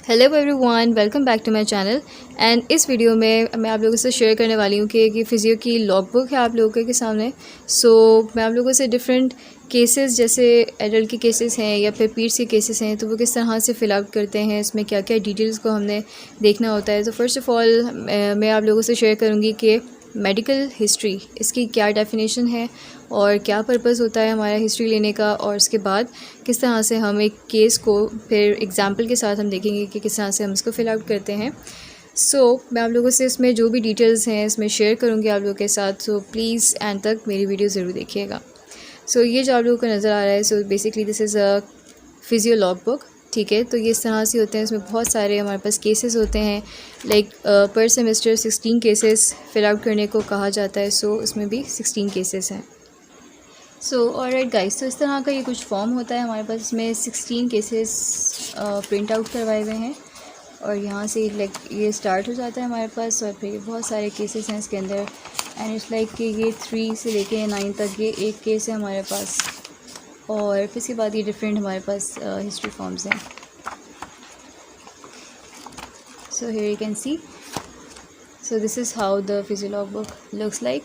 Hello everyone, welcome back to my channel. And इस video में मैं आप लोगों से शेयर करने वाली हूँ कि फ़िज़ियो की लॉग बुक है आप लोगों के सामने। मैं आप लोगों से डिफरेंट केसेस जैसे एडल्ट के केसेस हैं या फिर पीड्स के केसेस हैं तो वो किस तरह से फिल आउट करते हैं, इसमें क्या क्या डिटेल्स को हमने देखना होता है। तो फर्स्ट ऑफ़ ऑल मैं आप लोगों से शेयर करूँगी कि मेडिकल हिस्ट्री इसकी क्या डेफिनेशन है और क्या पर्पस होता है हमारा हिस्ट्री लेने का, और उसके बाद किस तरह से हम एक केस को फिर एग्जांपल के साथ हम देखेंगे कि किस तरह से हम इसको फिल आउट करते हैं। मैं आप लोगों से इसमें जो भी डिटेल्स हैं इसमें शेयर करूंगी आप लोगों के साथ। प्लीज़ एंड तक मेरी वीडियो ज़रूर देखिएगा। ये जो आप लोगों को नज़र आ रहा है, basically this is a physio log book. ठीक है, तो ये इस तरह से होते हैं। इसमें बहुत सारे हमारे पास केसेस होते हैं, लाइक पर सेमेस्टर 16 केसेस फिल आउट करने को कहा जाता है। इसमें भी 16 केसेस हैं। ऑलराइट गाइस, तो इस तरह का ये कुछ फॉर्म होता है हमारे पास। इसमें 16 केसेस प्रिंट आउट करवाए हुए हैं और यहाँ से लाइक ये स्टार्ट हो जाता है हमारे पास, और फिर बहुत सारे केसेस हैं इसके अंदर। एंड इट्स लाइक कि ये 3 से लेके 9 तक ये एक केस है हमारे पास, और फिर इसके बाद ये डिफरेंट हमारे पास हिस्ट्री फॉर्म्स हैं। Here you can see, this is how the physio log book looks like.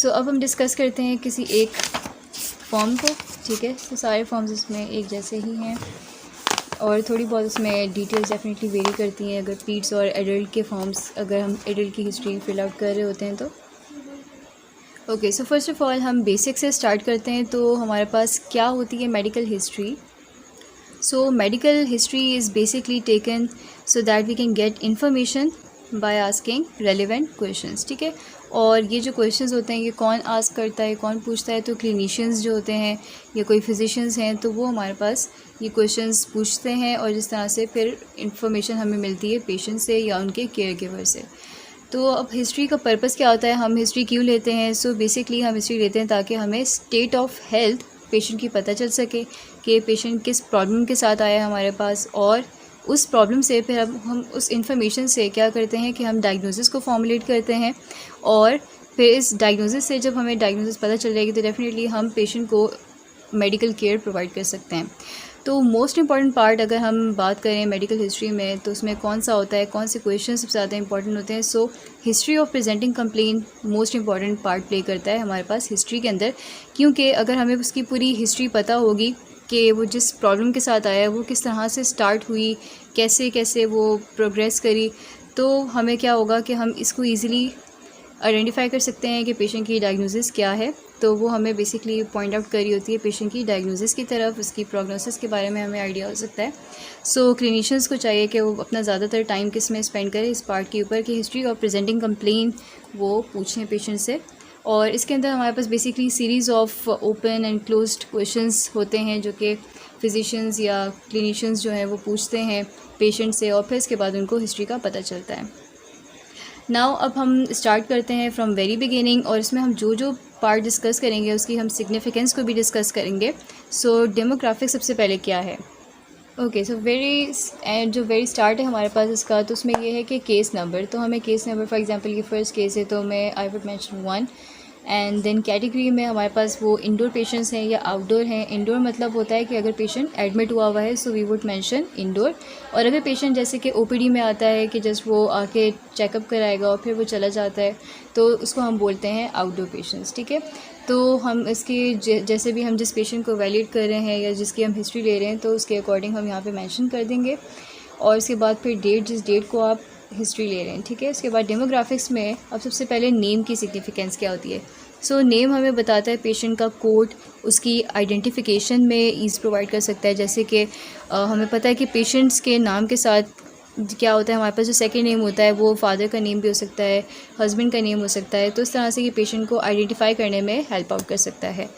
अब हम डिस्कस करते हैं किसी एक फॉर्म को। ठीक है, सारे फॉर्म्स इसमें एक जैसे ही हैं और थोड़ी बहुत इसमें डिटेल्स डेफिनेटली वेरी करती हैं अगर पीड्स और एडल्ट के फॉर्म्स, अगर हम एडल्ट की हिस्ट्री फिल आउट कर रहे होते हैं तो। फर्स्ट ऑफ़ ऑल हम बेसिक से स्टार्ट करते हैं। तो हमारे पास क्या होती है medical history. Medical history is basically taken so that we can get information by asking relevant questions. ठीक है, और ये जो क्वेश्चंस होते हैं ये कौन आस्क करता है, कौन पूछता है, तो क्लिनिशियंस जो होते हैं या कोई फिजिशियंस हैं तो वो हमारे पास ये क्वेश्चंस पूछते हैं, और जिस तरह से फिर इंफॉर्मेशन हमें मिलती है पेशेंट से या उनके केयर गिवर से। तो अब हिस्ट्री का पर्पस क्या होता है, हम हिस्ट्री क्यों लेते हैं। बेसिकली हम हिस्ट्री लेते हैं ताकि हमें स्टेट ऑफ हेल्थ पेशेंट की पता चल सके कि पेशेंट किस प्रॉब्लम के साथ आया है हमारे पास, और उस प्रॉब्लम से फिर अब हम उस इन्फॉर्मेशन से क्या करते हैं कि हम डायग्नोसिस को फॉर्मुलेट करते हैं, और फिर इस डायग्नोसिस से जब हमें डायग्नोसिस पता चल जाएगी तो डेफिनेटली हम पेशेंट को मेडिकल केयर प्रोवाइड कर सकते हैं। तो मोस्ट इंपॉर्टेंट पार्ट अगर हम बात करें मेडिकल हिस्ट्री में तो उसमें कौन सा होता है, कौन से क्वेश्चन सबसे ज़्यादा इंपॉर्टेंट होते हैं। History of presenting complain most important part play करता है हमारे पास हिस्ट्री के अंदर, क्योंकि अगर हमें उसकी पूरी हिस्ट्री पता होगी कि वो जिस प्रॉब्लम के साथ आया है वो किस तरह से स्टार्ट हुई, कैसे कैसे वो प्रोग्रेस करी, तो हमें क्या होगा कि हम इसको ईज़िली आइडेंटिफाई कर सकते हैं कि पेशेंट की डायग्नोसिस क्या है। तो वो हमें बेसिकली पॉइंट आउट करी होती है पेशेंट की डायग्नोसिस की तरफ, उसकी प्रोग्नोसिस के बारे में हमें आइडिया हो सकता है। क्लिनिशियंस को चाहिए कि वो अपना ज़्यादातर टाइम किस में स्पेंड करें, इस पार्ट के ऊपर कि हिस्ट्री ऑफ प्रेजेंटिंग कंप्लेन वो पूछें पेशेंट से। और इसके अंदर हमारे पास basically series of open and closed questions होते हैं जो कि फिजिशियंस या क्लिनिशियंस जो हैं वो पूछते हैं पेशेंट से, और फिर इसके बाद उनको हिस्ट्री का पता चलता है। अब हम स्टार्ट करते हैं फ्रॉम वेरी बिगिनिंग, और इसमें हम जो पार्ट डिस्कस करेंगे उसकी हम सिग्निफिकेंस को भी डिस्कस करेंगे। डेमोग्राफिक सबसे पहले क्या है। वेरी स्टार्ट है हमारे पास इसका, तो उसमें ये है कि केस नंबर। तो हमें केस नंबर, फॉर एग्जांपल ये फर्स्ट केस है तो मैं I would mention 1। And then category में हमारे पास वो इंडोर पेशेंट्स हैं या आउटडोर हैं। इंडोर मतलब होता है कि अगर पेशेंट एडमिट हुआ है वी वुड मेंशन इंडोर, और अगर पेशेंट जैसे कि ओपीडी में आता है कि जस्ट वो आके चेकअप कराएगा और फिर वो चला जाता है तो उसको हम बोलते हैं आउटडोर पेशेंट्स। ठीक है, तो हम इसकी जैसे भी हम जिस पेशेंट को वैलिड कर रहे हैं या जिसकी हम हिस्ट्री ले रहे हैं तो उसके अकॉर्डिंग हम यहाँ पे मेंशन कर देंगे, और उसके बाद फिर जिस डेट को आप हिस्ट्री ले रहे हैं। ठीक है, इसके बाद डेमोग्राफिक्स में अब सबसे पहले नेम की सिग्निफिकेंस क्या होती है। नेम हमें बताता है पेशेंट का कोड, उसकी आइडेंटिफिकेशन में ईज़ प्रोवाइड कर सकता है। जैसे कि हमें पता है कि पेशेंट्स के नाम के साथ क्या होता है, हमारे पास जो सेकंड नेम होता है वो फादर का नेम भी हो सकता है, हस्बैंड का नेम हो सकता है, तो इस तरह से ये पेशेंट को आइडेंटिफाई करने में हेल्प आउट कर सकता है।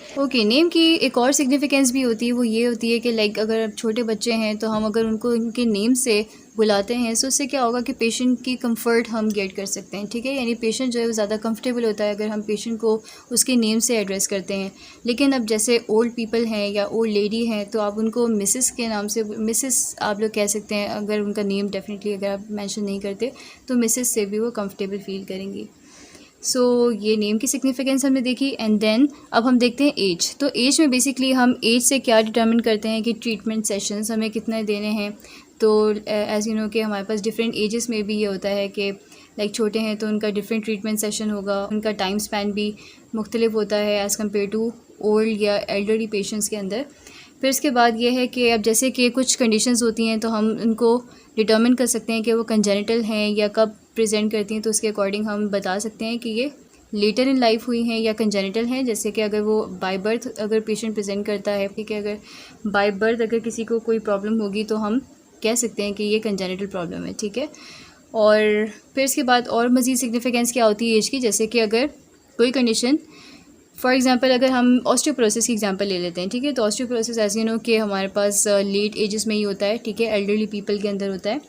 नेम की एक और सिग्निफिकेंस भी होती है, वो ये होती है कि लाइक अगर छोटे बच्चे हैं तो हम अगर उनको उनके नेम से बुलाते हैं तो उससे क्या होगा कि पेशेंट की कंफर्ट हम गेट कर सकते हैं। ठीक है, यानी पेशेंट जो है वो ज़्यादा कंफर्टेबल होता है अगर हम पेशेंट को उसके नेम से एड्रेस करते हैं। लेकिन अब जैसे ओल्ड पीपल हैं या ओल्ड लेडी हैं तो आप उनको मिसेस के नाम से मिसेस आप लोग कह सकते हैं, अगर उनका नेम डेफिनेटली अगर आप मेंशन नहीं करते तो मिसेस से भी वो कंफर्टेबल फील करेंगी। ये नेम की सिग्निफिकेंस हमने देखी। एंड देन अब हम देखते हैं एज। तो एज में बेसिकली हम एज से क्या डिटर्मिन करते हैं कि ट्रीटमेंट सेशंस हमें कितने देने हैं, तो एज़ यू नो कि हमारे पास डिफरेंट एजेस में भी ये होता है कि लाइक छोटे हैं तो उनका डिफरेंट ट्रीटमेंट सेशन होगा, उनका टाइम स्पैन भी मुख्तलिफ होता है एज़ कम्पेयर टू ओल्ड या एल्डरली पेशेंट्स के अंदर। फिर इसके बाद ये है कि अब जैसे कि कुछ कंडीशंस होती हैं तो हम उनको डिटर्मिन कर सकते हैं कि वो कंजेनिटल हैं या कब प्रेजेंट करती हैं, तो उसके अकॉर्डिंग हम बता सकते हैं कि ये लेटर इन लाइफ हुई हैं या कंजेनिटल हैं। जैसे कि अगर वो बाय बर्थ अगर पेशेंट प्रेजेंट करता है, ठीक है, अगर बाय बर्थ अगर किसी को कोई प्रॉब्लम होगी तो हम कह सकते हैं कि ये कंजेनिटल प्रॉब्लम है, ठीक है। और फिर इसके बाद और मज़ीद सिग्निफिकेंस क्या होती है एज की, जैसे कि अगर कोई कंडीशन, फॉर एग्जांपल अगर हम ऑस्टियोपोरोसिस की एग्जांपल ले लेते हैं, ठीक है, तो ऑस्टियोपोरोसिस ऐसे नो कि हमारे पास लेट एजेस में ही होता है, ठीक है, एल्डरली पीपल के अंदर होता है।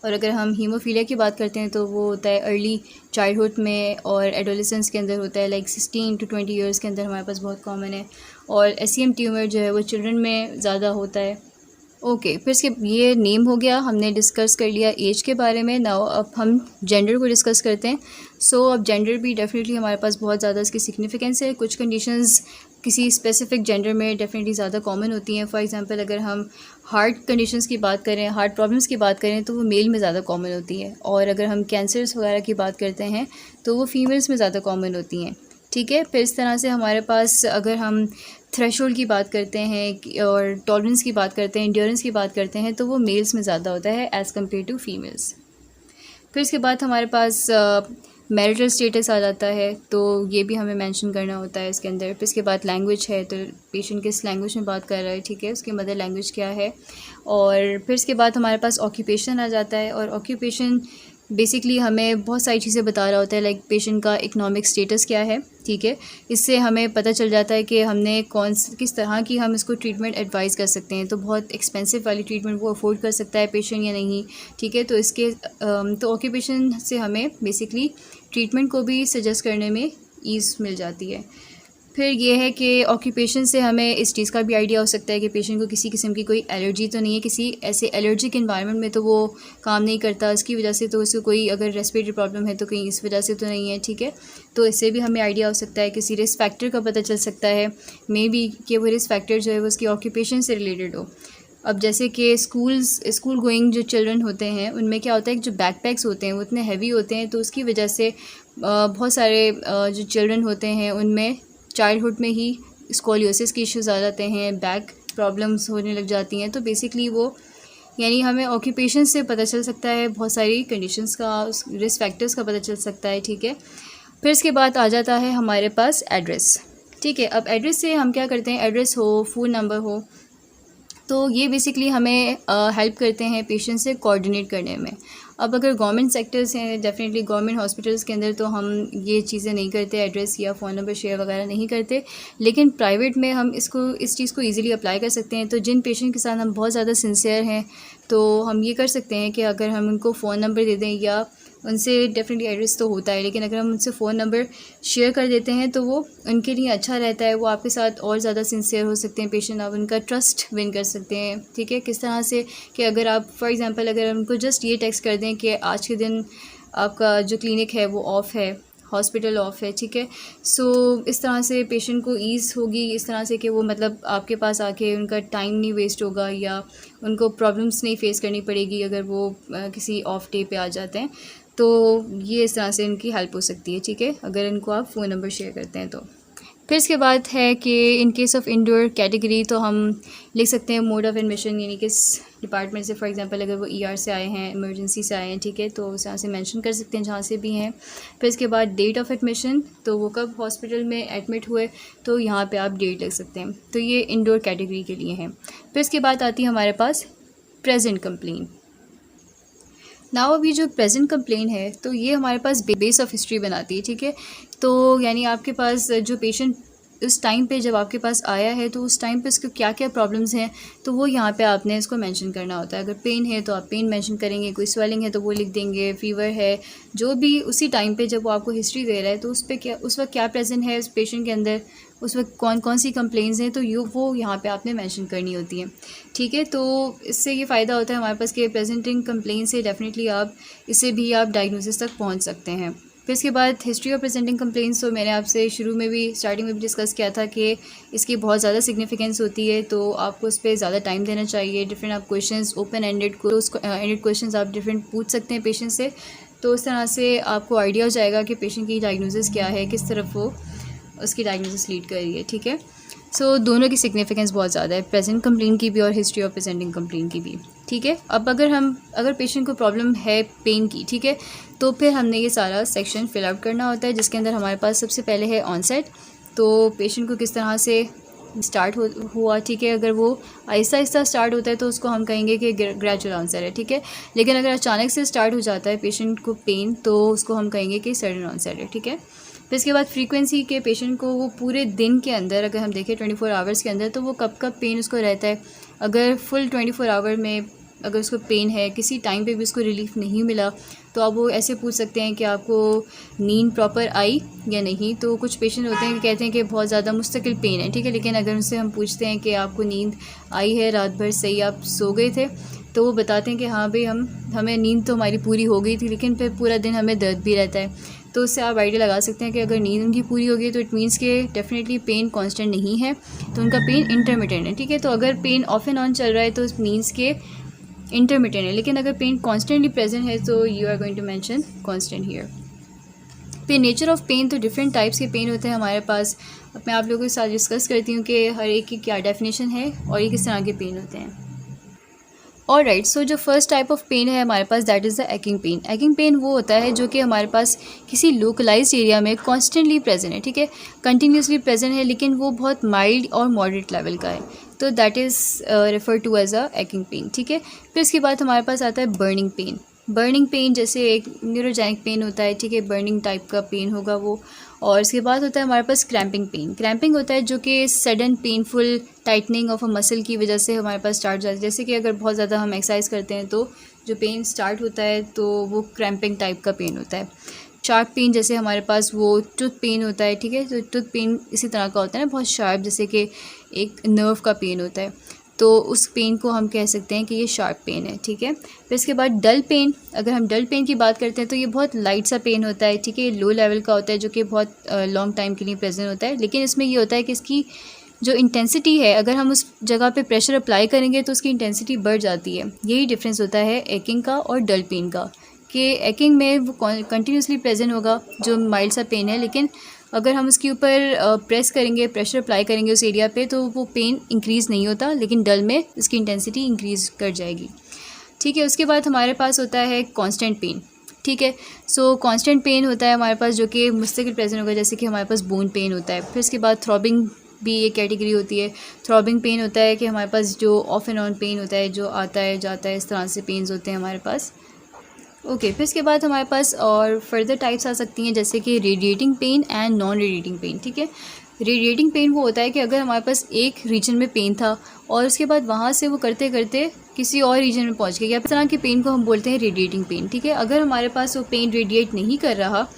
और अगर हम हीमोफीलिया की बात करते हैं तो वो होता है अर्ली चाइल्डहुड में और एडोलेसेंस के अंदर होता है, लाइक 16 to 20 ईयर्स के अंदर हमारे पास बहुत कॉमन है। और एसीएम ट्यूमर जो है वो चिल्ड्रन में ज़्यादा होता है। ओके, फिर इसके ये नेम हो गया, हमने डिस्कस कर लिया एज के बारे में। नाउ अब हम जेंडर को डिस्कस करते हैं। सो अब जेंडर भी डेफिनेटली हमारे पास बहुत ज़्यादा इसकी सिग्निफिकेंस है। कुछ कंडीशंस किसी स्पेसिफिक जेंडर में डेफिनेटली ज़्यादा कॉमन होती हैं। फॉर एग्जांपल अगर हम हार्ट कंडीशंस की बात करें, हार्ट प्रॉब्लम्स की बात करें तो वो मेल में ज़्यादा कॉमन होती है। और अगर हम कैंसर्स वगैरह की बात करते हैं तो वो फीमेल्स में ज़्यादा कॉमन होती हैं, ठीक है। फिर इस तरह से हमारे पास अगर हम थ्रेशोल्ड की बात करते हैं और टॉलरेंस की बात करते हैं, इंड्योरेंस की बात करते हैं, तो वो मेल्स में ज़्यादा होता है एज़ कम्पेयर टू फीमेल्स। फिर इसके बाद हमारे पास मैरिटल स्टेटस आ जाता है, तो ये भी हमें मेंशन करना होता है इसके अंदर। फिर इसके बाद लैंग्वेज है, तो पेशेंट किस लैंग्वेज में बात कर रहा है, ठीक है, उसकी मदर लैंग्वेज क्या है। और फिर इसके बाद हमारे पास ऑक्यूपेशन आ जाता है, और ऑक्यूपेशन बेसिकली हमें बहुत सारी चीज़ें बता रहा होता है, लाइक पेशेंट का इकोनॉमिक स्टेटस क्या है, ठीक है। इससे हमें पता चल जाता है कि हमने किस तरह की हम इसको ट्रीटमेंट एडवाइस कर सकते हैं। तो बहुत एक्सपेंसिव वाली ट्रीटमेंट वो अफोर्ड कर सकता है पेशेंट या नहीं, ठीक है। तो इसके तो ऑक्यूपेशन से हमें बेसिकली ट्रीटमेंट को भी सजेस्ट करने में ईज़ मिल जाती है। फिर ये है कि ऑक्यूपेशन से हमें इस चीज़ का भी आइडिया हो सकता है कि पेशेंट को किसी किस्म की कोई एलर्जी तो नहीं है, किसी ऐसे एलर्जिक इन्वायरमेंट में तो वो काम नहीं करता, इसकी वजह से तो उसको कोई अगर रेस्पिरेटरी प्रॉब्लम है तो कहीं इस वजह से तो नहीं है, ठीक है। तो इससे भी हमें आइडिया हो सकता है, किसी रिस्क फैक्टर का पता चल सकता है, मे बी कि वो रिस्क फैक्टर जो है वो उसकी ऑक्यूपेशन से रिलेटेड हो। अब जैसे कि स्कूल गोइंग जो चिल्ड्रन होते हैं उनमें क्या होता है कि जो बैकपैक्स होते हैं वो इतने हैवी होते हैं, तो उसकी वजह से बहुत सारे जो चिल्ड्रन होते हैं उनमें चाइल्डहुड में ही स्कोलियोसिस के इश्यूज़ आ जाते हैं, बैक प्रॉब्लम्स होने लग जाती हैं। तो बेसिकली वो यानी हमें ऑक्यूपेशन से पता चल सकता है, बहुत सारी कंडीशंस का, रिस्क फैक्टर्स का पता चल सकता है, ठीक है। फिर इसके बाद आ जाता है हमारे पास एड्रेस, ठीक है। अब एड्रेस से हम क्या करते हैं, एड्रेस हो, फ़ोन नंबर हो, तो ये बेसिकली हमें हेल्प करते हैं पेशेंट से कोऑर्डिनेट करने में। अब अगर गवर्नमेंट सेक्टर्स हैं, डेफिनेटली गवर्नमेंट हॉस्पिटल्स के अंदर तो हम ये चीज़ें नहीं करते, एड्रेस या फ़ोन नंबर शेयर वगैरह नहीं करते, लेकिन प्राइवेट में हम इस चीज़ को ईज़िली अप्लाई कर सकते हैं। तो जिन पेशेंट के साथ हम बहुत ज़्यादा सिंसियर हैं तो हम ये कर सकते हैं कि अगर हम उनको फ़ोन नंबर दे दें, या उनसे डेफिनेटली एड्रेस तो होता है, लेकिन अगर हम उनसे फ़ोन नंबर शेयर कर देते हैं तो वो उनके लिए अच्छा रहता है, वो आपके साथ और ज़्यादा सिंसियर हो सकते हैं पेशेंट, आप उनका ट्रस्ट विन कर सकते हैं, ठीक है। किस तरह से कि अगर आप फॉर एग्जांपल अगर उनको जस्ट ये टेक्स्ट कर दें कि आज के दिन आपका जो क्लिनिक है वो ऑफ़ है, हॉस्पिटल ऑफ है, ठीक है। सो इस तरह से पेशेंट को ईज़ होगी, इस तरह से कि वो मतलब आपके पास आके उनका टाइम नहीं वेस्ट होगा या उनको प्रॉब्लम्स नहीं फेस करनी पड़ेगी अगर वो किसी ऑफ डे पे आ जाते हैं। तो ये इस तरह से इनकी हेल्प हो सकती है, ठीक है, अगर इनको आप फ़ोन नंबर शेयर करते हैं तो। फिर इसके बाद है कि in case of indoor category तो हम लिख सकते हैं मोड ऑफ़ एडमिशन, यानी किस डिपार्टमेंट से, फॉर एग्जांपल अगर वो ईआर से आए हैं, इमरजेंसी से आए हैं, ठीक है, तो उस तरह से मेंशन कर सकते हैं जहाँ से भी हैं। फिर इसके बाद डेट ऑफ़ एडमिशन, तो वो कब हॉस्पिटल में एडमिट हुए, तो यहाँ पे आप डेट लिख सकते हैं। तो ये इंडोर कैटेगरी के लिए हैं। फिर इसके बाद आती है हमारे पास प्रेजेंट कंप्लेन। नाउ अभी जो प्रेजेंट कंप्लेन है तो ये हमारे पास बेस ऑफ हिस्ट्री बनाती है, ठीक है। तो यानी आपके पास जो पेशेंट उस टाइम पे जब आपके पास आया है तो उस टाइम पे उसको क्या क्या प्रॉब्लम्स हैं तो वो यहाँ पे आपने इसको मेंशन करना होता है। अगर पेन है तो आप पेन मेंशन करेंगे, कोई स्वेलिंग है तो वो लिख देंगे, फीवर है, जो भी उसी टाइम पे जब वो आपको हिस्ट्री दे रहा है तो उस पर क्या, उस वक्त क्या प्रेजेंट है उस पेशेंट के अंदर, उस वक्त कौन कौन सी कंप्लेंट्स हैं, तो वो यहाँ पे आपने मेंशन करनी होती है, ठीक है। तो इससे ये फ़ायदा होता है हमारे पास कि प्रेजेंटिंग कंप्लेंट से डेफिनेटली आप इससे भी आप डायग्नोसिस तक पहुँच सकते हैं। फिर इसके बाद हिस्ट्री ऑफ प्रेजेंटिंग कंप्लेंट्स, तो मैंने आपसे शुरू में भी स्टार्टिंग में भी डिस्कस किया था कि इसकी बहुत ज़्यादा सिग्निफिकेंस होती है, तो आपको उस पर ज़्यादा टाइम देना चाहिए। डिफरेंट आप questions, open ended ended questions आप डिफरेंट पूछ सकते हैं पेशेंट से, तो उस तरह से आपको आइडिया हो जाएगा कि पेशेंट की डायग्नोसिस क्या है, किस तरफ वो उसकी डायग्नोसिस लीड कर रही है। ठीक है, सो दोनों की सिग्निफिकेंस बहुत ज़्यादा है, प्रेजेंट कंप्लेंट की भी और हिस्ट्री ऑफ प्रेजेंटिंग कंप्लेंट की भी। ठीक है, अब अगर पेशेंट को प्रॉब्लम है पेन की, ठीक है, तो फिर हमने ये सारा सेक्शन फिल आउट करना होता है, जिसके अंदर हमारे पास सबसे पहले है ऑनसेट, तो पेशेंट को किस तरह से स्टार्ट हुआ। ठीक है, अगर वो आहिस्ता आहिस्ता स्टार्ट होता है तो उसको हम कहेंगे कि ग्रेजुअल ऑनसेट है। ठीक है, लेकिन अगर अचानक से स्टार्ट हो जाता है पेशेंट को पेन, तो उसको हम कहेंगे कि सडन ऑनसेट है। ठीक है, फिर इसके बाद फ्रीक्वेंसी के पेशेंट को वो पूरे दिन के अंदर अगर हम देखें 24 आवर्स के अंदर, तो वो कब कब पेन उसको रहता है। अगर फुल 24 आवर में अगर उसको पेन है, किसी टाइम पे भी उसको रिलीफ नहीं मिला, तो आप वो ऐसे पूछ सकते हैं कि आपको नींद प्रॉपर आई या नहीं। तो कुछ पेशेंट होते हैं कि कहते हैं कि बहुत ज़्यादा मुस्तकिल पेन है। ठीक है, लेकिन अगर उनसे हम पूछते हैं कि आपको नींद आई है, रात भर सही आप सो गए थे, तो वो बताते हैं कि हाँ भाई हमें नींद तो हमारी पूरी हो गई थी, लेकिन फिर पूरा दिन हमें दर्द भी रहता है। तो उससे आप आइडिया लगा सकते हैं कि अगर नींद उनकी पूरी हो गई तो इट मीन्स कि डेफिनेटली पेन कांस्टेंट नहीं है, तो उनका पेन इंटरमिटेंट है। ठीक है, तो अगर पेन ऑफ एंड ऑन चल रहा है तो इट मीन्स के इंटरमिटेंट है, लेकिन अगर पेन कॉन्स्टेंटली प्रेजेंट है तो you are going to mention constant here. फिर नेचर ऑफ पेन, तो डिफरेंट टाइप्स के पेन होते हैं हमारे पास। अब मैं आप लोगों के साथ डिस्कस करती हूँ कि हर एक की क्या डेफिनेशन है और ये किस तरह के पेन होते हैं। ऑलराइट, सो जो फर्स्ट टाइप ऑफ पेन है हमारे पास, that is the aching pain. Aching pain वो होता है जो कि हमारे पास किसी लोकलाइज्ड एरिया में कॉन्स्टेंटली प्रेजेंट है। ठीक है, कंटिन्यूसली प्रेजेंट है, लेकिन वो बहुत माइल्ड और मॉडरेट लेवल का है, तो that is refer to as a aching pain. ठीक है, फिर इसके बाद हमारे पास आता है बर्निंग पेन। बर्निंग पेन जैसे एक न्यूरोजेनिक पेन होता है, ठीक है, बर्निंग टाइप का पेन होगा वो। और इसके बाद होता है हमारे पास क्रैम्पिंग पेन। क्रैम्पिंग होता है जो कि sudden painful tightening of a muscle की वजह से हमारे पास स्टार्ट जाता है। जैसे कि अगर बहुत ज़्यादा हम एक्सरसाइज करते हैं तो जो पेन स्टार्ट होता है तो वो क्रैम्पिंग टाइप का पेन होता है। शार्प पेन जैसे हमारे पास वो टूथ पेन होता है। ठीक है, तो टूथ पेन इसी तरह का होता है ना, बहुत शार्प, जैसे कि एक नर्व का पेन होता है, तो उस पेन को हम कह सकते हैं कि ये शार्प पेन है। ठीक है, फिर इसके बाद डल पेन। अगर हम डल पेन की बात करते हैं तो ये बहुत लाइट सा पेन होता है। ठीक है, लो लेवल का होता है, जो कि बहुत लॉन्ग टाइम के लिए प्रेजेंट होता है, लेकिन इसमें ये होता है कि इसकी जो इंटेंसिटी है, अगर हम उस जगह पे प्रेशर अप्लाई करेंगे तो उसकी इंटेंसिटी बढ़ जाती है। यही डिफरेंस होता है एकिंग का और डल पेन का, कि एकिंग में वो कंटिन्यूसली प्रेजेंट होगा जो माइल्ड सा पेन है, लेकिन अगर हम उसके ऊपर प्रेस करेंगे, प्रेशर अप्लाई करेंगे उस एरिया पे, तो वो पेन इंक्रीज़ नहीं होता, लेकिन डल में इसकी इंटेंसिटी इंक्रीज़ कर जाएगी। ठीक है, उसके बाद हमारे पास होता है कांस्टेंट पेन। ठीक है, सो कांस्टेंट पेन होता है हमारे पास जो कि मुस्तकिल प्रेजेंट होगा, जैसे कि हमारे पास बोन पेन होता है। फिर इसके बाद थ्रॉबिंग भी एक कैटेगरी होती है। थ्रॉबिंग पेन होता है कि हमारे पास जो ऑफ एंड ऑन पेन होता है, जो आता है जाता है, इस तरह से पेन्स होते हैं हमारे पास। ओके, फिर इसके बाद हमारे पास और फर्दर टाइप्स आ सकती हैं, जैसे कि radiating pain and non radiating pain. ठीक है, रेडिएटिंग पेन वो होता है कि अगर हमारे पास एक रीजन में पेन था और उसके बाद वहाँ से वो करते करते किसी और रीजन में पहुँच गया, इस तरह के पेन को हम बोलते हैं रेडिएटिंग पेन। ठीक है, अगर हमारे पास वो पेन रेडिएट नहीं कर रहा,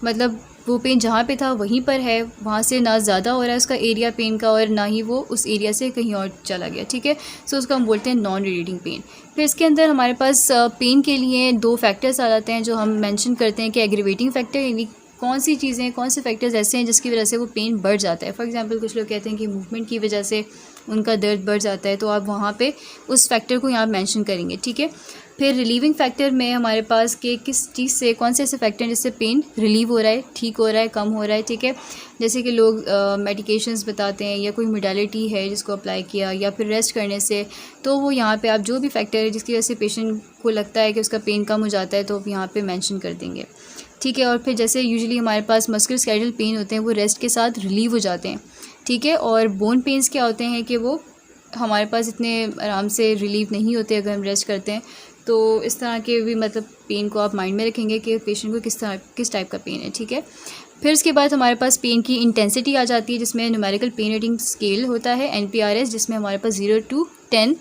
मतलब वो पेन जहाँ पे था वहीं पर है, वहाँ से ना ज़्यादा हो रहा है उसका एरिया पेन का और ना ही वो उस एरिया से कहीं और चला गया। ठीक है, सो उसको हम बोलते हैं नॉन रेडिएटिंग पेन। फिर इसके अंदर हमारे पास पेन के लिए दो फैक्टर्स आ जाते हैं जो हम मेंशन करते हैं कि एग्रीवेटिंग फैक्टर, यानी कौन सी चीज़ें, कौन से फैक्टर्स ऐसे हैं जिसकी वजह से वो पेन बढ़ जाता है। फॉर एग्जांपल कुछ लोग कहते हैं कि मूवमेंट की वजह से उनका दर्द बढ़ जाता है, तो आप वहाँ पे उस फैक्टर को यहाँ मेंशन करेंगे। ठीक है, फिर रिलीविंग फैक्टर में हमारे पास कि किस चीज़ से, कौन से ऐसे फैक्टर हैं जिससे पेन रिलीव हो रहा है, ठीक हो रहा है, कम हो रहा है। ठीक है, जैसे कि लोग मेडिकेशंस बताते हैं या कोई मोडालिटी है जिसको अप्लाई किया या फिर रेस्ट करने से, तो वो यहाँ पे आप जो भी फैक्टर है जिसकी वजह से पेशेंट को लगता है कि उसका पेन कम हो जाता है, तो आप यहाँ पे मेंशन कर देंगे। ठीक है, और फिर जैसे यूजुअली हमारे पास मस्कुलोस्केलेटल पेन होते हैं, वो रेस्ट के साथ रिलीव हो जाते हैं। ठीक है, और बोन पेन्स क्या होते हैं कि वो हमारे पास इतने आराम से रिलीव नहीं होते अगर हम रेस्ट करते हैं। तो इस तरह के भी मतलब पेन को आप माइंड में रखेंगे कि पेशेंट को किस टाइप का पेन है। ठीक है, फिर उसके बाद हमारे पास पेन की इंटेंसिटी आ जाती है, जिसमें न्यूमेरिकल पेन रेटिंग स्केल होता है NPRS, जिसमें हमारे पास 0 to 10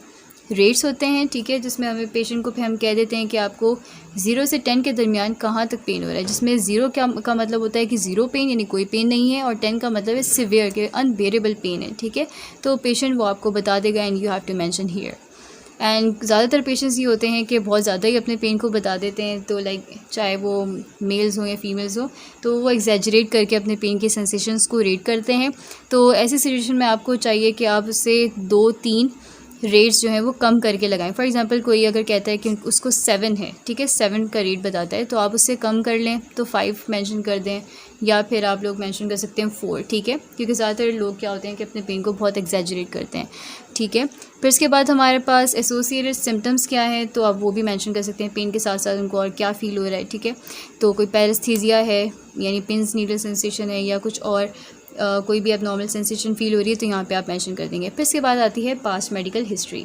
रेट्स होते हैं। ठीक है, जिसमें हमें पेशेंट को फिर हम कह देते हैं कि आपको 0 से 10 के दरमियान कहाँ तक पेन हो रहा है, जिसमें 0 का मतलब होता है कि ज़ीरो पेन यानी कोई पेन नहीं है, और 10 का मतलब है सिवियर के अनबेरेबल पेन है। ठीक है, तो पेशेंट वो आपको बता देगा and you have to mention here. And ज़्यादातर पेशेंट्स ये होते हैं कि बहुत ज़्यादा ही अपने पेन को बता देते हैं, तो लाइक चाहे वो मेल्स हो या फीमेल्स हो, तो वो एग्जैजरेट करके अपने पेन के सेंसेशंस को रेट करते हैं। तो ऐसी सिचुएशन में आपको चाहिए कि आप उससे 2-3 रेट्स जो हैं वो कम करके लगाएं। फॉर एग्जांपल कोई अगर कहता है कि उसको 7 है, ठीक है, 7 का रेट बताता है, तो आप उससे कम कर लें तो 5 मेंशन कर दें, या फिर आप लोग मेंशन कर सकते हैं 4, ठीक है, क्योंकि ज़्यादातर लोग क्या होते हैं कि अपने पेन को बहुत एग्जैजरेट करते हैं, ठीक है। फिर इसके बाद हमारे पास एसोसिएटेड सिम्टम्स क्या हैं, तो आप वो भी मेंशन कर सकते हैं पेन के साथ साथ उनको और क्या फ़ील हो रहा है, ठीक है। तो कोई पैरेस्थीसिया है यानी पिंस नीडल सेंसेशन है, या कुछ और कोई भी एबनॉर्मल सेंसेशन फ़ील हो रही है, तो यहाँ पे आप मेंशन कर देंगे। फिर इसके बाद आती है past medical history.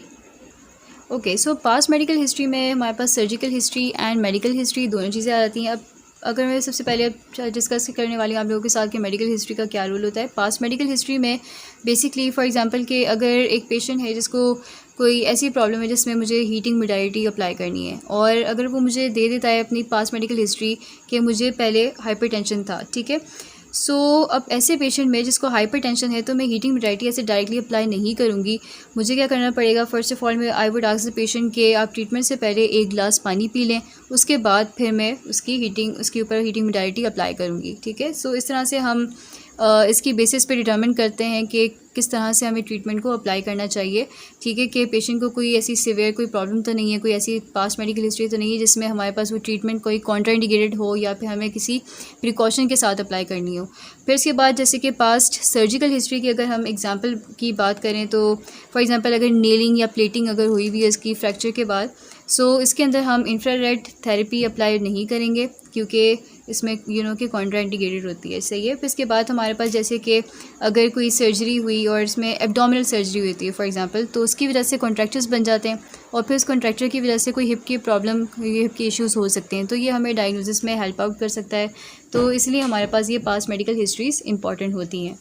Okay, so past medical history में हमारे पास surgical history and medical history दोनों चीज़ें आ जाती हैं। अब अगर मैं सबसे पहले डिस्कस करने वाली हूँ आप लोगों के साथ कि मेडिकल हिस्ट्री का क्या रोल होता है। पास्ट मेडिकल हिस्ट्री में बेसिकली फॉर एग्जांपल कि अगर एक पेशेंट है जिसको कोई ऐसी प्रॉब्लम है जिसमें मुझे हीटिंग मोडालिटी अप्लाई करनी है, और अगर वो मुझे दे देता है अपनी पास्ट मेडिकल हिस्ट्री कि मुझे पहले हाइपरटेंशन था, ठीक है। सो अब ऐसे पेशेंट में जिसको हाइपरटेंशन है, तो मैं हीटिंग मोडालिटी ऐसे डायरेक्टली अप्लाई नहीं करूँगी। मुझे क्या करना पड़ेगा, फ़र्स्ट ऑफ़ ऑल मैं I would ask the patient कि आप ट्रीटमेंट से पहले 1 गिलास पानी पी लें, उसके बाद फिर मैं उसके ऊपर हीटिंग मोडालिटी अप्लाई करूँगी, ठीक है। सो इस तरह से हम इसकी बेसिस पे डिटर्मिन करते हैं कि किस तरह से हमें ट्रीटमेंट को अप्लाई करना चाहिए, ठीक है, कि पेशेंट को कोई ऐसी सिवियर कोई प्रॉब्लम तो नहीं है, कोई ऐसी पास्ट मेडिकल हिस्ट्री तो नहीं है जिसमें हमारे पास वो ट्रीटमेंट कोई कॉन्ट्राइंडिकेटेड हो या फिर हमें किसी प्रिकॉशन के साथ अप्लाई करनी हो। फिर इसके बाद जैसे कि पास्ट सर्जिकल हिस्ट्री की अगर हम एग्जांपल की बात करें, तो फॉर एग्जांपल अगर नेलिंग या प्लेटिंग अगर हुई हुई है इसकी फ्रैक्चर के बाद, सो इसके अंदर हम इंफ्रारेड थेरेपी अप्लाई नहीं करेंगे, क्योंकि इसमें कि कॉन्ट्राइंडिकेटेड होती है, सही है। फिर इसके बाद हमारे पास जैसे कि अगर कोई सर्जरी हुई और इसमें एब्डोमिनल सर्जरी होती है फॉर एग्जांपल, तो उसकी वजह से कॉन्ट्रैक्चर्स बन जाते हैं, और फिर उस कॉन्ट्रैक्चर की वजह से कोई हिप की प्रॉब्लम, हिप के इश्यूज़ हो सकते हैं, तो ये हमें डायग्नोसिस में हेल्प आउट कर सकता है। तो इसलिए हमारे पास ये पास्ट मेडिकल हिस्ट्रीज़ इंपॉर्टेंट होती हैं।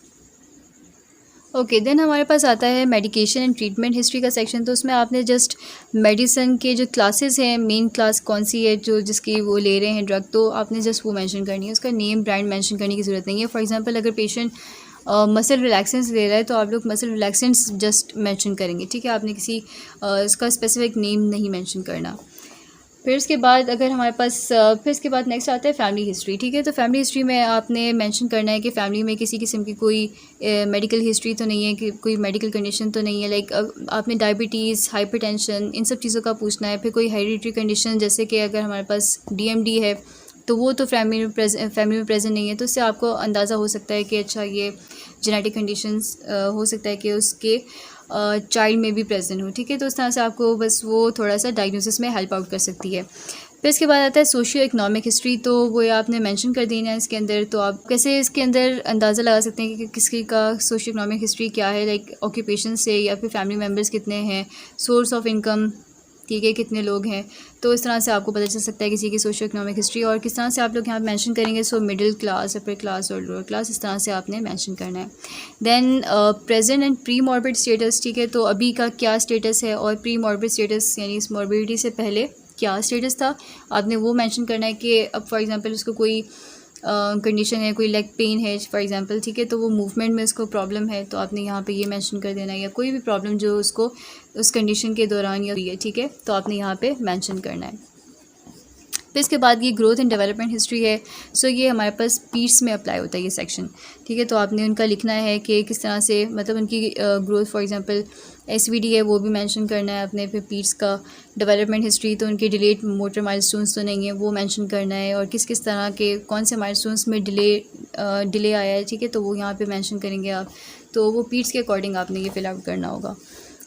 ओके, देन हमारे पास आता है मेडिकेशन एंड ट्रीटमेंट हिस्ट्री का सेक्शन। तो उसमें आपने जस्ट मेडिसिन के जो क्लासेस हैं, मेन क्लास कौन सी है जो जिसकी वो ले रहे हैं ड्रग, तो आपने जस्ट वो मेंशन करनी है, उसका नेम ब्रांड मेंशन करने की ज़रूरत नहीं है। फॉर एग्जांपल अगर पेशेंट मसल रिलैक्सेंट्स ले रहा है, तो आप लोग मसल रिलैक्सेंट्स जस्ट मेंशन करेंगे, ठीक है, आपने किसी इसका स्पेसिफिक नेम नहीं मेंशन करना। फिर इसके बाद अगर हमारे पास फिर इसके बाद नेक्स्ट आता है फैमिली हिस्ट्री, ठीक है। तो फैमिली हिस्ट्री में आपने मेंशन करना है कि फैमिली में किसी किस्म की कोई मेडिकल हिस्ट्री तो नहीं है, कि कोई मेडिकल कंडीशन तो नहीं है, लाइक आपने डायबिटीज़, हाइपरटेंशन, इन सब चीज़ों का पूछना है। फिर कोई हेरिडिटरी कंडीशन, जैसे कि अगर हमारे पास DMD है, तो वो तो फैमिली में प्रेजेंट नहीं है, तो उससे आपको अंदाज़ा हो सकता है कि अच्छा ये जेनेटिक कंडीशंस हो सकता है कि उसके चाइल्ड में भी प्रेजेंट हो, ठीक है। तो उस तरह से आपको बस वो थोड़ा सा डायग्नोसिस में हेल्प आउट कर सकती है। फिर इसके बाद आता है सोशियो इकोनॉमिक हिस्ट्री, तो वो आपने मेंशन कर देना है इसके अंदर। तो आप कैसे इसके अंदर अंदाज़ा लगा सकते हैं कि किसकी का सोशियो इकोनॉमिक हिस्ट्री क्या है, लाइक ऑक्यूपेशन से, या फिर फैमिली मेम्बर्स कितने हैं, सोर्स ऑफ इनकम, ठीक है, कितने लोग हैं। तो इस तरह से आपको पता चल सकता है किसी की सोशियो इकोनॉमिक हिस्ट्री, और किस तरह से आप लोग यहाँ मेंशन करेंगे। So middle class, upper class और लोअर क्लास, इस तरह से आपने मेंशन करना है। Then present and premorbid status, ठीक है, तो अभी का क्या स्टेटस है, और प्री मॉर्बिड स्टेटस यानी इस मॉर्बिडिटी से पहले क्या स्टेटस था, आपने वो मेंशन करना है। कि अब फॉर एग्जांपल उसको कोई कंडीशन है, कोई लेग पेन है फॉर एग्जांपल, ठीक है, तो वो मूवमेंट में उसको प्रॉब्लम है, तो आपने यहाँ पे ये मेंशन कर देना है, या कोई भी प्रॉब्लम जो उसको उस कंडीशन के दौरान या है, ठीक है, तो आपने यहाँ पे मेंशन करना है। फिर इसके बाद ये ग्रोथ एंड डेवलपमेंट हिस्ट्री है। सो ये हमारे पास पीड्स में अप्लाई होता है ये सेक्शन, ठीक है। तो आपने उनका लिखना है कि किस तरह से मतलब उनकी ग्रोथ, फॉर एग्जांपल SVD है वो भी मेंशन करना है आपने। फिर पीड्स का डेवलपमेंट हिस्ट्री, तो उनके डिलेड मोटर माइलस्टोन्स तो नहीं है वो मेंशन करना है, और किस किस तरह के कौन से माइलस्टोन्स में डिले आया है, ठीक है, तो वो यहाँ पे मेंशन करेंगे आप। तो वो पीड्स के अकॉर्डिंग आपने ये फिल आउट करना होगा।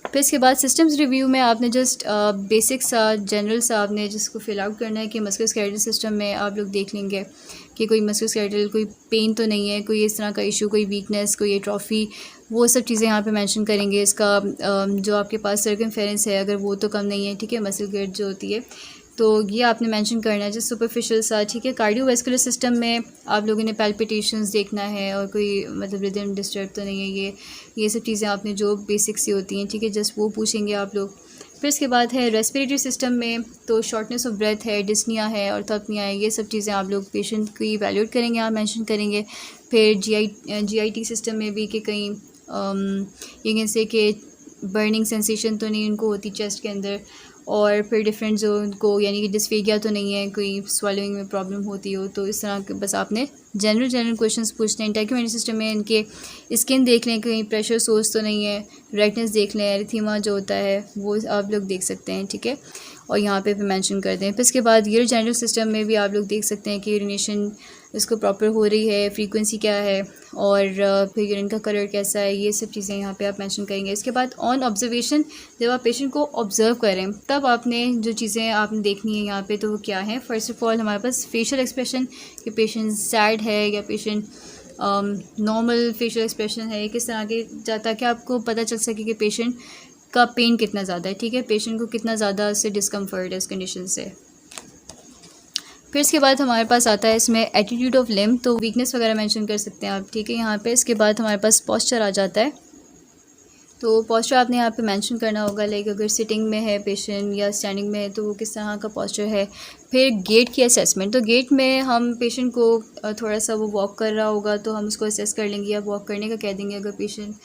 फिर इसके बाद सिस्टम्स रिव्यू में आपने जस्ट बेसिक सा जनरल सा आपने जिसको फिल आउट करना है कि मस्कुलोस्केलेटल सिस्टम में आप लोग देख लेंगे कि कोई मस्कुलोस्केलेटल कोई पेन तो नहीं है, कोई इस तरह का इशू, कोई वीकनेस, कोई एट्रोफी, वो सब चीज़ें यहाँ पे मेंशन करेंगे। इसका जो आपके पास सर्कमफेरेंस है अगर वो तो कम नहीं है, ठीक है, मसल गिर्ड जो होती है, तो ये आपने मेंशन करना है, जस्ट सुपरफिशियल सा, ठीक है। कार्डियोवैस्कुलर सिस्टम में आप लोगों ने पैल्पिटेशंस देखना है, और कोई मतलब रिदम डिस्टर्ब तो नहीं है, ये सब चीज़ें आपने जो बेसिक सी होती हैं, ठीक है, जस्ट वो पूछेंगे आप लोग। फिर इसके बाद है रेस्पिरेटरी सिस्टम में, तो शॉर्टनेस ऑफ ब्रेथ है, डिस्निया है, ऑर्थोपनिया है, ये सब चीज़ें आप लोग पेशेंट की इवैल्यूएट करेंगे, आप मेंशन करेंगे। फिर GIT सिस्टम में भी कि कहीं ये कैसे कि बर्निंग सेंसेशन तो नहीं उनको होती चेस्ट के अंदर, और फिर डिफरेंट जोन को यानी कि डिस्फेगिया तो नहीं है, कोई स्वेलिंग में प्रॉब्लम होती हो। तो इस तरह के बस आपने जनरल क्वेश्चंस पूछने हैं। इंटेग्युमेंटरी सिस्टम में इनके स्किन देख लें, कहीं प्रेशर सोर्स तो नहीं है, रेडनेस देख लें, एरिथीमा जो होता है वो आप लोग देख सकते हैं, ठीक है। और यहाँ पे मेंशन कर दें। फिर इसके बाद यूरिन जनरल सिस्टम में भी आप लोग देख सकते हैं कि यूरिनेशन इसको प्रॉपर हो रही है, फ्रीक्वेंसी क्या है, और फिर यूरिन का कलर कैसा है, ये सब चीज़ें यहाँ पे आप मेंशन करेंगे। इसके बाद ऑन ऑब्जर्वेशन, जब आप पेशेंट को ऑब्ज़र्व करें तब आपने जो चीज़ें आपने देखनी है यहाँ पे, तो वो क्या है। फर्स्ट ऑफ ऑल हमारे पास फेशियल एक्सप्रेशन, कि पेशेंट सैड है या पेशेंट नॉर्मल फेशियल एक्सप्रेशन है, किस तरह के, ताकि आपको पता चल सके कि पेशेंट का पेन कितना ज़्यादा है, ठीक है, पेशेंट को कितना ज़्यादा इससे डिस्कम्फर्ट है इस कंडीशन से। फिर इसके बाद हमारे पास आता है इसमें एटीट्यूड ऑफ लिम्ब, तो वीकनेस वगैरह मेंशन कर सकते हैं आप, ठीक है, यहाँ पे। इसके बाद हमारे पास पोस्चर आ जाता है, तो पोस्चर आपने यहाँ पे मेंशन करना होगा, लाइक अगर सिटिंग में है पेशेंट या स्टैंडिंग में है तो वो किस तरह का पोस्चर है। फिर गेट की असेसमेंट, तो गेट में हम पेशेंट को थोड़ा सा वो वॉक कर रहा होगा तो हम उसको असेस कर लेंगे या वॉक करने का कह देंगे अगर पेशेंट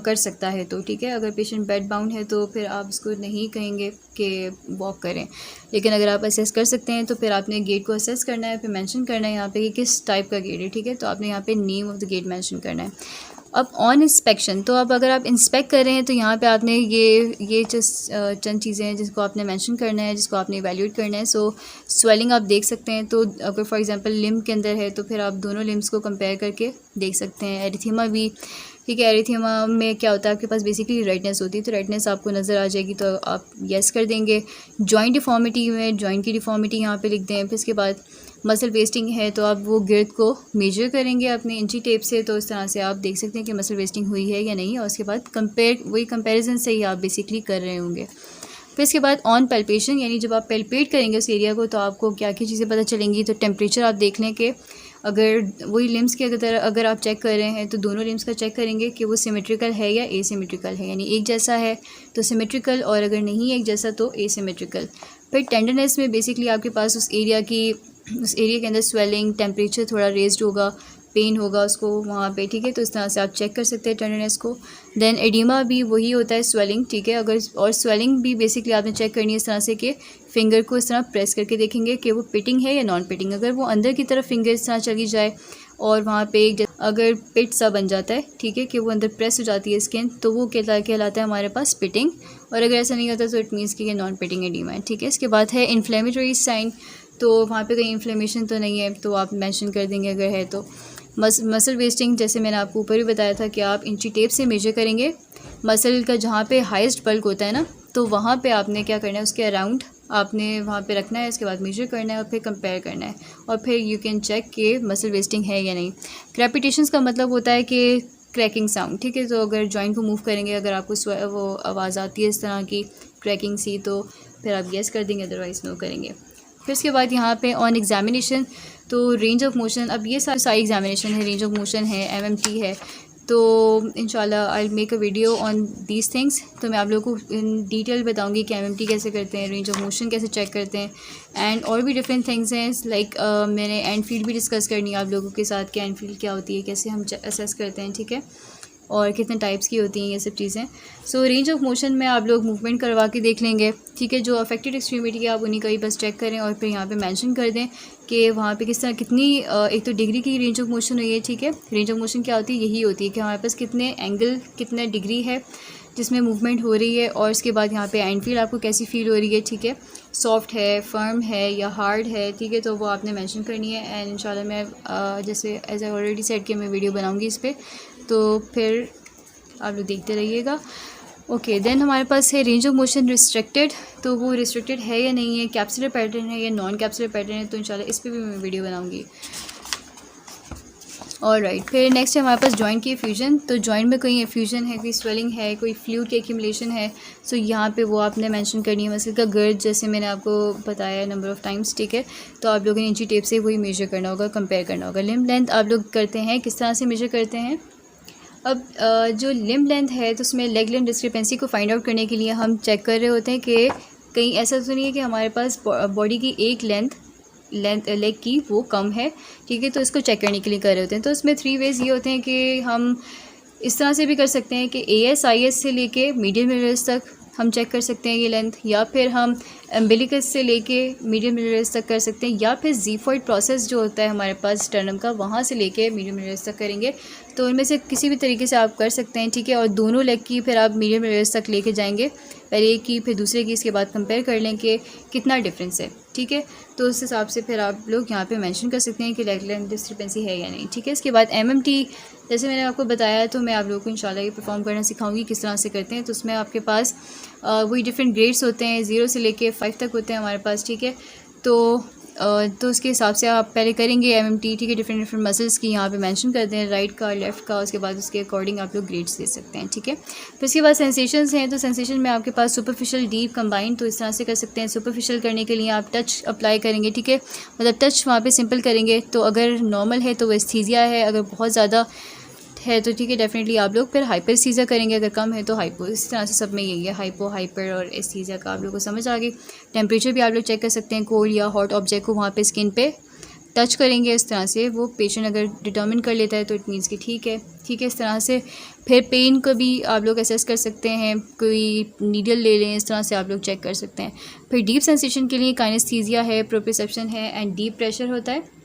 कर सकता है तो, ठीक है। अगर पेशेंट बेड बाउंड है तो फिर आप उसको नहीं कहेंगे कि वॉक करें, लेकिन अगर आप असेस कर सकते हैं तो फिर आपने गेट को असेस करना है, फिर मेंशन करना है यहाँ पे कि किस टाइप का गेट है, ठीक है। तो आपने यहाँ पे name of the gait mention करना है। अब ऑन इंस्पेक्शन, तो अब अगर आप इंस्पेक्ट कर रहे हैं तो यहाँ पे आपने ये चंद चीज़ें हैं जिसको आपने मेंशन करना है, जिसको आपने इवैल्यूएट करना है। सो स्वेलिंग आप देख सकते हैं, तो अगर फॉर एग्जांपल लिम्ब के अंदर है तो फिर आप दोनों लिम्ब्स को कंपेयर करके देख सकते हैं। एरिथीमा भी, ठीक है, एरिथीमा में क्या होता है, आपके पास बेसिकली रेडनेस होती है, तो रेडनेस आपको नज़र आ जाएगी तो आप येस कर देंगे। जॉइंट डिफॉर्मिटी में जॉइंट की डिफॉर्मिटी यहाँ पे लिख दें। फिर इसके बाद मसल वेस्टिंग है तो आप वो गिर्द को मेजर करेंगे अपने इंची टेप से, तो इस तरह से आप देख सकते हैं कि मसल वेस्टिंग हुई है या नहीं, और उसके बाद वही कंपैरिजन से ही आप बेसिकली कर रहे होंगे। फिर इसके बाद ऑन पैल्पेशन, यानी जब आप पैल्पेट करेंगे उस एरिया को तो आपको क्या क्या चीज़ें पता चलेंगी। तो टेम्परेचर आप देख लें कि अगर वही लिम्स की अगर आप चेक कर रहे हैं तो दोनों लिम्स का चेक करेंगे कि वो सिमेट्रिकल है या एसिमेट्रिकल है, यानी एक जैसा है तो सिमेट्रिकल, और अगर नहीं एक जैसा तो एसिमेट्रिकल। फिर टेंडरनेस में बेसिकली आपके पास उस एरिया के अंदर स्वेलिंग, टेम्परेचर थोड़ा रेज्ड होगा, पेन होगा उसको वहाँ पे, ठीक है, तो इस तरह से आप चेक कर सकते हैं टेंडरनेस को। देन एडिमा भी वही होता है, स्वेलिंग, ठीक है, अगर और स्वेलिंग भी बेसिकली आपने चेक करनी है इस तरह से कि फिंगर को इस तरह प्रेस करके देखेंगे कि वो पिटिंग है या नॉन पिटिंग। अगर वो अंदर की तरफ फिंगर इस तरह चली जाए और वहाँ पे अगर पिट सा बन जाता है, ठीक है, कि वो अंदर प्रेस हो जाती है स्किन, तो वो कहलाता है हमारे पास पिटिंग, और अगर ऐसा नहीं होता तो इट मीन्स कि ये नॉन पिटिंग एडिमा है, ठीक है। इसके बाद है इन्फ्लेमेटरी साइन, तो वहाँ पे कहीं इन्फ्लेमेशन तो नहीं है तो आप मेंशन कर देंगे अगर है तो। मसल वेस्टिंग, जैसे मैंने आपको ऊपर भी बताया था कि आप इंची टेप से मेजर करेंगे मसल का, जहाँ पे हाईएस्ट बल्क होता है ना, तो वहाँ पे आपने क्या करना है, उसके अराउंड आपने वहाँ पे रखना है, इसके बाद मेजर करना है और फिर कंपेयर करना है, और फिर यू कैन चेक कि मसल वेस्टिंग है या नहीं। क्रेपिटेशंस का मतलब होता है कि क्रैकिंग साउंड, ठीक है, तो अगर जॉइंट को मूव करेंगे, अगर आपको वो आवाज़ आती है इस तरह की क्रैकिंग सी, तो फिर आप येस कर देंगे, अदरवाइज़ नो करेंगे। फिर उसके बाद यहाँ पे ऑन एग्जामिनेशन, तो रेंज ऑफ मोशन, अब ये सारी एग्जामिनेशन है, रेंज ऑफ मोशन है, एमएमटी है, तो इंशाल्लाह I will make a video on these things. तो मैं आप लोगों को इन डिटेल बताऊंगी कि एमएमटी कैसे करते हैं, रेंज ऑफ मोशन कैसे चेक करते हैं, एंड और भी डिफरेंट थिंग्स हैं, लाइक मैंने एंड फील्ड भी डिस्कस करनी है आप लोगों के साथ कि एंड फील्ड क्या होती है, कैसे हम असेस करते हैं, ठीक है, और कितने टाइप्स की होती हैं ये सब चीज़ें। सो रेंज ऑफ मोशन में आप लोग मूवमेंट करवा के देख लेंगे, ठीक है, जो अफेक्टेड एक्सट्रीमिटी है आप उन्हीं का ही बस चेक करें और फिर यहाँ पे मेंशन कर दें कि वहाँ पे किस तरह कितनी एक तो डिग्री की रेंज ऑफ मोशन हुई है, ठीक है। रेंज ऑफ मोशन क्या होती है, यही होती है कि हमारे पास कितने एंगल, कितने डिग्री है जिसमें मूवमेंट हो रही है, और इसके बाद यहाँ पे एंड फील आपको कैसी फील हो रही है, ठीक है, सॉफ्ट है, फर्म है या हार्ड है, ठीक है, तो वो आपने मेंशन करनी है। एंड इंशाल्लाह मैं जैसे एज आई ऑलरेडी सेड कि मैं वीडियो बनाऊंगी इस पर, तो फिर आप लोग देखते रहिएगा। ओके, देन हमारे पास है रेंज ऑफ मोशन रिस्ट्रिक्टेड, तो वो रिस्ट्रिक्टेड है या नहीं है, कैप्सुलर पैटर्न है या नॉन कैप्सुलर पैटर्न है, तो इंशाल्लाह इस पर भी मैं वीडियो बनाऊंगी। और राइट, फिर नेक्स्ट है हमारे पास जॉइंट की एफ्यूजन, तो जॉइंट में कोई एफ्यूजन है, कोई स्वेलिंग है, कोई फ्लूइड की एक्यूमुलेशन है, सो यहाँ पे वो आपने मेंशन करनी है। मसल का गर्द जैसे मैंने आपको बताया है नंबर ऑफ़ टाइम्स, ठीक है, तो आप लोगों ने इंची टेप से वही मेजर करना होगा, कंपेयर करना होगा। लिम्ब लेंथ आप लोग करते हैं किस तरह से मेजर करते हैं। अब जो लिम्ब लेंथ है तो उसमें लेग लेंथ डिस्क्रिपेंसी को फाइंड आउट करने के लिए हम चेक कर रहे होते हैं कि कहीं ऐसा तो नहीं है कि हमारे पास बॉडी की एक लेंथ लेग की वो कम है, ठीक है, तो इसको चेक करने के लिए कर रहे होते हैं। तो इसमें 3 वेज़ ये होते हैं कि हम इस तरह से भी कर सकते हैं कि AS IS से लेके मीडियल मिरर्स तक हम चेक कर सकते हैं ये लेंथ, या फिर हम एम्बिलिकस से लेके मीडियम मिरर्स तक कर सकते हैं, या फिर ज़ीफॉइड प्रोसेस जो होता है हमारे पास स्टर्नम का, वहाँ से लेके मीडियम मिरर्स तक करेंगे। तो उनमें से किसी भी तरीके से आप कर सकते हैं, ठीक है। और दोनों लेग की फिर आप मीडियम मिरर्स तक लेके जाएंगे, पहले एक की फिर दूसरे की, इसके बाद कंपेयर कर लें कि कितना डिफरेंस है, ठीक है। तो उस हिसाब से फिर आप लोग यहाँ पे मेंशन कर सकते हैं कि लेग लेंथ डिस्क्रिपेंसी है या नहीं, ठीक है। इसके बाद MMT जैसे मैंने आपको बताया, तो मैं आप लोगों को इंशाल्लाह ये परफॉर्म करना सिखाऊंगी किस तरह से करते हैं। तो उसमें आपके पास वही डिफरेंट ग्रेड्स होते हैं, 0 से लेके 5 तक होते हैं हमारे पास, ठीक है। तो उसके हिसाब से आप पहले करेंगे MMT, ठीक है। डिफरेंट मसल्स की यहाँ पे मेंशन करते हैं, राइट का, लेफ़्ट का, उसके बाद उसके अकॉर्डिंग आप लोग ग्रेड्स दे सकते हैं, ठीक है। फिर उसके बाद सेंसेशंस हैं, तो सेंसेशन में आपके पास सुपरफिशियल, डीप, कंबाइंड, तो इस तरह से कर सकते हैं। सुपरफिशियल करने के लिए आप टच अप्लाई करेंगे, ठीक है, मतलब टच वहाँ पे सिंपल करेंगे। तो अगर नॉर्मल है तो वो एस्थीसिया है, अगर बहुत ज़्यादा है तो ठीक है डेफिनेटली आप लोग फिर हाइपर एस्थीसिया करेंगे, अगर कम है तो हाइपो। इस तरह से सब में यही है, हाइपो, हाइपर और एस्थीसिया का आप लोग को समझ आ गई। टेम्परेचर भी आप लोग चेक कर सकते हैं, कोल्ड या हॉट ऑब्जेक्ट को वहाँ पे स्किन पे टच करेंगे, इस तरह से वो पेशेंट अगर डिटर्मिन कर लेता है तो इट मीन्स कि ठीक है, ठीक है। इस तरह से फिर पेन को भी आप लोग असेस कर सकते हैं, कोई नीडल ले लें, इस तरह से आप लोग चेक कर सकते हैं। फिर डीप सेंसेशन के लिए काइनेस्थीसिया है, प्रोप्रियोसेप्शन है एंड डीप प्रेशर होता है।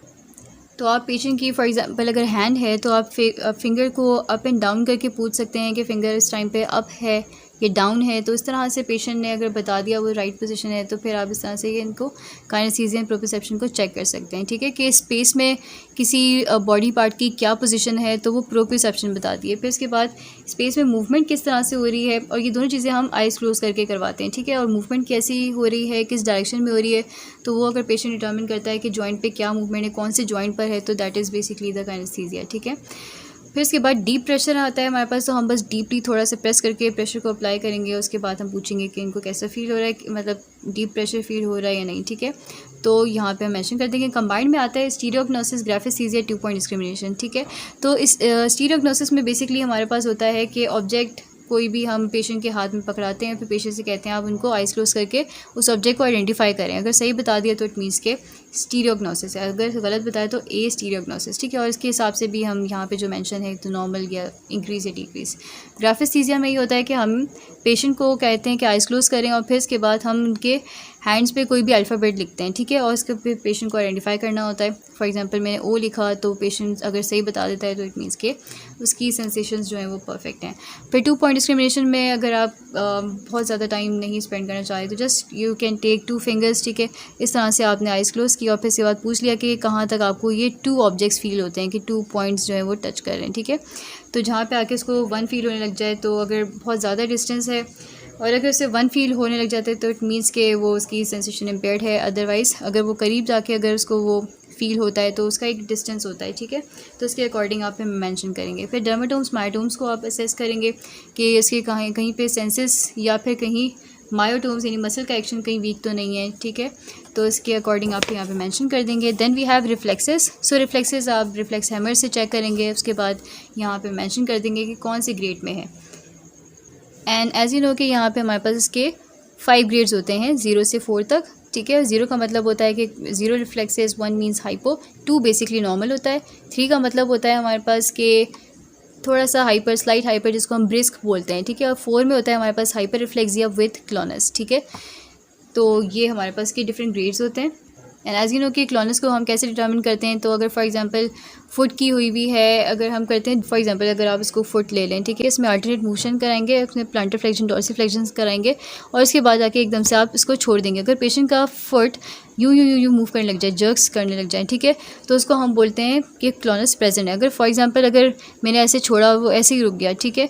तो आप पेशेंट की फॉर एग्जांपल अगर हैंड है तो आप फिंगर को अप एंड डाउन करके पूछ सकते हैं कि फिंगर इस टाइम पे अप है या डाउन है। तो इस तरह से पेशेंट ने अगर बता दिया वो राइट पोजीशन है, तो फिर आप इस तरह से इनको काइनेस्थीसिया एंड प्रोप्रियोसेप्शन को चेक कर सकते हैं, ठीक है, कि स्पेस में किसी बॉडी पार्ट की क्या पोजीशन है, तो वो प्रोप्रियोसेप्शन बताती है। फिर इसके बाद स्पेस में मूवमेंट किस तरह से हो रही है, और ये दोनों चीज़ें हम आइज़ क्लोज करके करवाते हैं, ठीक है। और मूवमेंट कैसी हो रही है, किस डायरेक्शन में हो रही है, तो वो अगर पेशेंट डिटर्मिन करता है कि जॉइंट पे क्या मूवमेंट है, कौन से जॉइंट पर है, तो दैट इज़ बेसिकली द काइनेस्थीसिया, ठीक है। फिर इसके बाद डीप प्रेशर आता है हमारे पास, तो हम बस डीपली थोड़ा सा प्रेस करके प्रेशर को अप्लाई करेंगे। उसके बाद हम पूछेंगे कि इनको कैसा फील हो रहा है, मतलब डीप प्रेशर फील हो रहा है या नहीं, ठीक है। तो यहाँ पे हम मेंशन कर देंगे। कंबाइंड में आता है स्टीरियोग्नोसिस, ग्राफिस्थीसिया, 2 पॉइंट डिस्क्रिमिनेशन, ठीक है। तो इस स्टीरियोग्नोसिस में बेसिकली हमारे पास होता है कि ऑब्जेक्ट कोई भी हम पेशेंट के हाथ में पकड़ाते हैं, फिर पेशेंट से कहते हैं आप उनको आइज क्लोज करके उस ऑब्जेक्ट को आइडेंटिफाई करें। अगर सही बता दिया तो इट मीन्स के स्टीरियोग्नोसिस है, अगर गलत बताया तो ए स्टीरियोग्नोसिस, ठीक है। और इसके हिसाब से भी हम यहाँ पे जो मेंशन है तो नॉर्मल या इंक्रीज या डिक्रीज। ग्राफिस्थीसिया में ये होता है कि हम पेशेंट को कहते हैं कि आइज क्लोज करें, और फिर इसके बाद हम उनके हैंड्स पे कोई भी अल्फ़ाबेट लिखते हैं, ठीक है, और इसके फिर पेशेंट को आइडेंटिफाई करना होता है। फॉर एग्जांपल मैंने ओ लिखा, तो पेशेंट अगर सही बता देता है तो इट मीन्स के उसकी सेंसेशंस जो हैं वो परफेक्ट हैं। फिर 2 पॉइंट डिस्क्रिमिनेशन में अगर आप बहुत ज़्यादा टाइम नहीं स्पेंड करना चाहें तो just you can take 2 fingers, ठीक है। इस तरह से आपने आइज़ क्लोज किया और फिर इसके बाद पूछ लिया कि कहाँ तक आपको ये 2 ऑब्जेक्ट्स फील होते हैं, कि 2 पॉइंट्स जो है वो टच कर रहे हैं, ठीक है। तो जहाँ पे आके उसको 1 फील होने लग जाए, तो अगर बहुत ज़्यादा डिस्टेंस है और अगर उससे 1 फील होने लग जाता है तो इट मीन्स के वो उसकी सेंसेशन इम्पेयर्ड है। अदरवाइज़ अगर वो करीब जाके अगर उसको वो फील होता है तो उसका एक डिस्टेंस होता है, ठीक है। तो उसके अकॉर्डिंग आप मेंशन करेंगे। फिर डर्मेटोम्स, मायोटोम्स को आप असेस करेंगे कि इसके कहीं पे सेंसेस या फिर कहीं मायोटोम्स यानी मसल का एक्शन कहीं वीक तो नहीं है, ठीक है। तो इसके अकॉर्डिंग आप यहाँ पे मेंशन कर देंगे। Then we have reflexes. So reflexes आप रिफ्लेक्स हैमर से चेक करेंगे, उसके बाद यहाँ पे मेंशन कर देंगे कि कौन से ग्रेड में है। एंड एज यू नो कि यहाँ पे हमारे पास इसके 5 ग्रेड्स होते हैं 0 से 4 तक, ठीक है। 0 का मतलब होता है कि 0 reflexes, 1 means hypo, 2 basically normal होता है, 3 का मतलब होता है हमारे पास कि थोड़ा सा हाइपर, स्लाइट हाइपर, जिसको हम ब्रिस्क बोलते हैं, ठीक है। और 4 में होता है हमारे पास हाइपर रिफ्लेक्सिया विद क्लोनस, ठीक है। तो ये हमारे पास के डिफरेंट ग्रेड्स होते हैं। एंड एज यू नो कि क्लोनस को हम कैसे डिटर्मिन करते हैं, तो अगर फॉर एग्जांपल फुट की हुई भी है, अगर हम करते हैं फॉर एग्जांपल अगर आप इसको फुट ले लें, ठीक है, इसमें अल्टरनेट मोशन कराएंगे, उसमें प्लांटर फ्लेक्शन, डॉर्सिफ्लेक्शन कराएंगे और इसके बाद जाके एकदम से आप इसको छोड़ देंगे। अगर पेशेंट का फुट यूँ मूव करने लग जाए, जर्क्स करने लग जाए, ठीक है, तो उसको हम बोलते हैं कि क्लोनस प्रेजेंट है। अगर फॉर एग्जांपल अगर मैंने ऐसे छोड़ा, वो ऐसे ही रुक गया, ठीक है,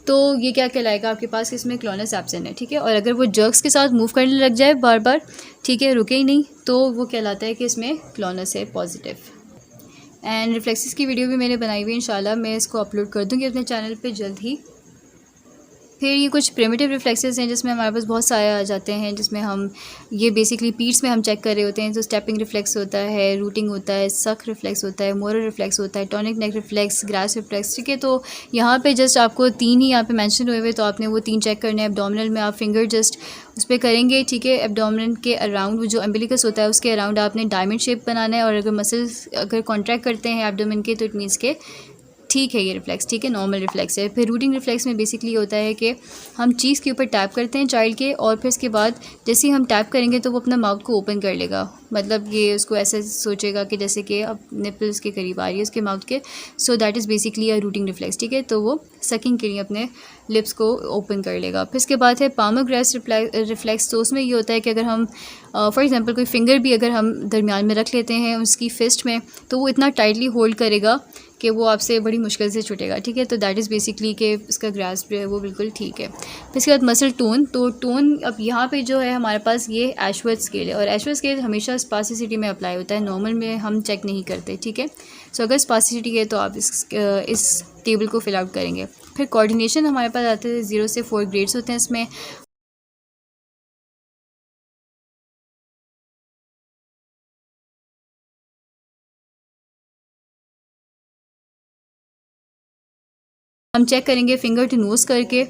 तो ये क्या कहलाएगा आपके पास, इसमें क्लोनस एब्सेंट है, ठीक है। और अगर वो जर्क्स के साथ मूव करने लग जाए बार बार, ठीक है, रुके ही नहीं, तो वो कहलाता है कि इसमें क्लोनस है पॉजिटिव। एंड रिफ्लेक्सेस की वीडियो भी मैंने बनाई हुई है, इंशाल्लाह मैं इसको अपलोड कर दूँगी अपने चैनल पे जल्द ही। फिर ये कुछ प्रिमिटिव रिफ्लेक्सेस हैं जिसमें हमारे पास बहुत सारे आ जाते हैं, जिसमें हम ये बेसिकली पीट्स में हम चेक कर रहे होते हैं। तो स्टेपिंग रिफ्लेक्स होता है, रूटिंग होता है, सक रिफ्लेक्स होता है, मोरल रिफ्लेक्स होता है, टॉनिक नेक रिफ्लेक्स, ग्रास रिफ्लेक्स, ठीक है। तो यहाँ पे जस्ट आपको 3 ही यहाँ पे मेंशन हुए हुए, तो आपने वो 3 चेक करने हैं। एब्डोमिनल में आप फिंगर जस्ट उस पर करेंगे, ठीक है। एब्डोमिनल के अराउंड, वो जो अम्बिलिकस होता है उसके अराउंड आपने डायमंड शेप बनाना है, और अगर मसल्स अगर कॉन्ट्रैक्ट करते हैं एब्डोमिन के तो इट मीन्स के ठीक है ये रिफ्लेक्स, ठीक है, नॉर्मल रिफ्लेक्स है। फिर रूटिंग रिफ्लेक्स में बेसिकली होता है कि हम चीज़ के ऊपर टैप करते हैं चाइल्ड के, और फिर इसके बाद जैसे ही हम टैप करेंगे तो वो अपना माउथ को ओपन कर लेगा, मतलब ये उसको ऐसा सोचेगा कि जैसे कि अब निपल्स के करीब आ रही है उसके माउथ के। So that is basically a routing reflex, ठीक है। तो वो सकिंग के लिए अपने लिप्स को ओपन कर लेगा। फिर इसके बाद है पामोग्रास रिफ्लेक्स। तो उसमें ये होता है कि अगर हम फॉर एग्जांपल कोई फिंगर भी अगर हम दरमियान में रख लेते हैं उसकी फिस्ट में, तो वो इतना टाइटली होल्ड करेगा कि वो आपसे बड़ी मुश्किल से छूटेगा, ठीक है। तो दैट इज़ बेसिकली कि इसका ग्रास्प जो है वो बिल्कुल ठीक है। फिर इसके बाद मसल टोन। तो टोन अब यहाँ पे जो है हमारे पास ये एशवर्थ स्केल है, और एशवर्थ स्केल हमेशा स्पासिसिटी में अप्लाई होता है, नॉर्मल में हम चेक नहीं करते, ठीक है। सो अगर स्पासिसिटी है तो आप इस टेबल को फिल आउट करेंगे। फिर कोऑर्डिनेशन हमारे पास आते हैं 0 से 4 ग्रेड्स होते हैं इसमें। हम चेक करेंगे फिंगर टू नोज़ करके।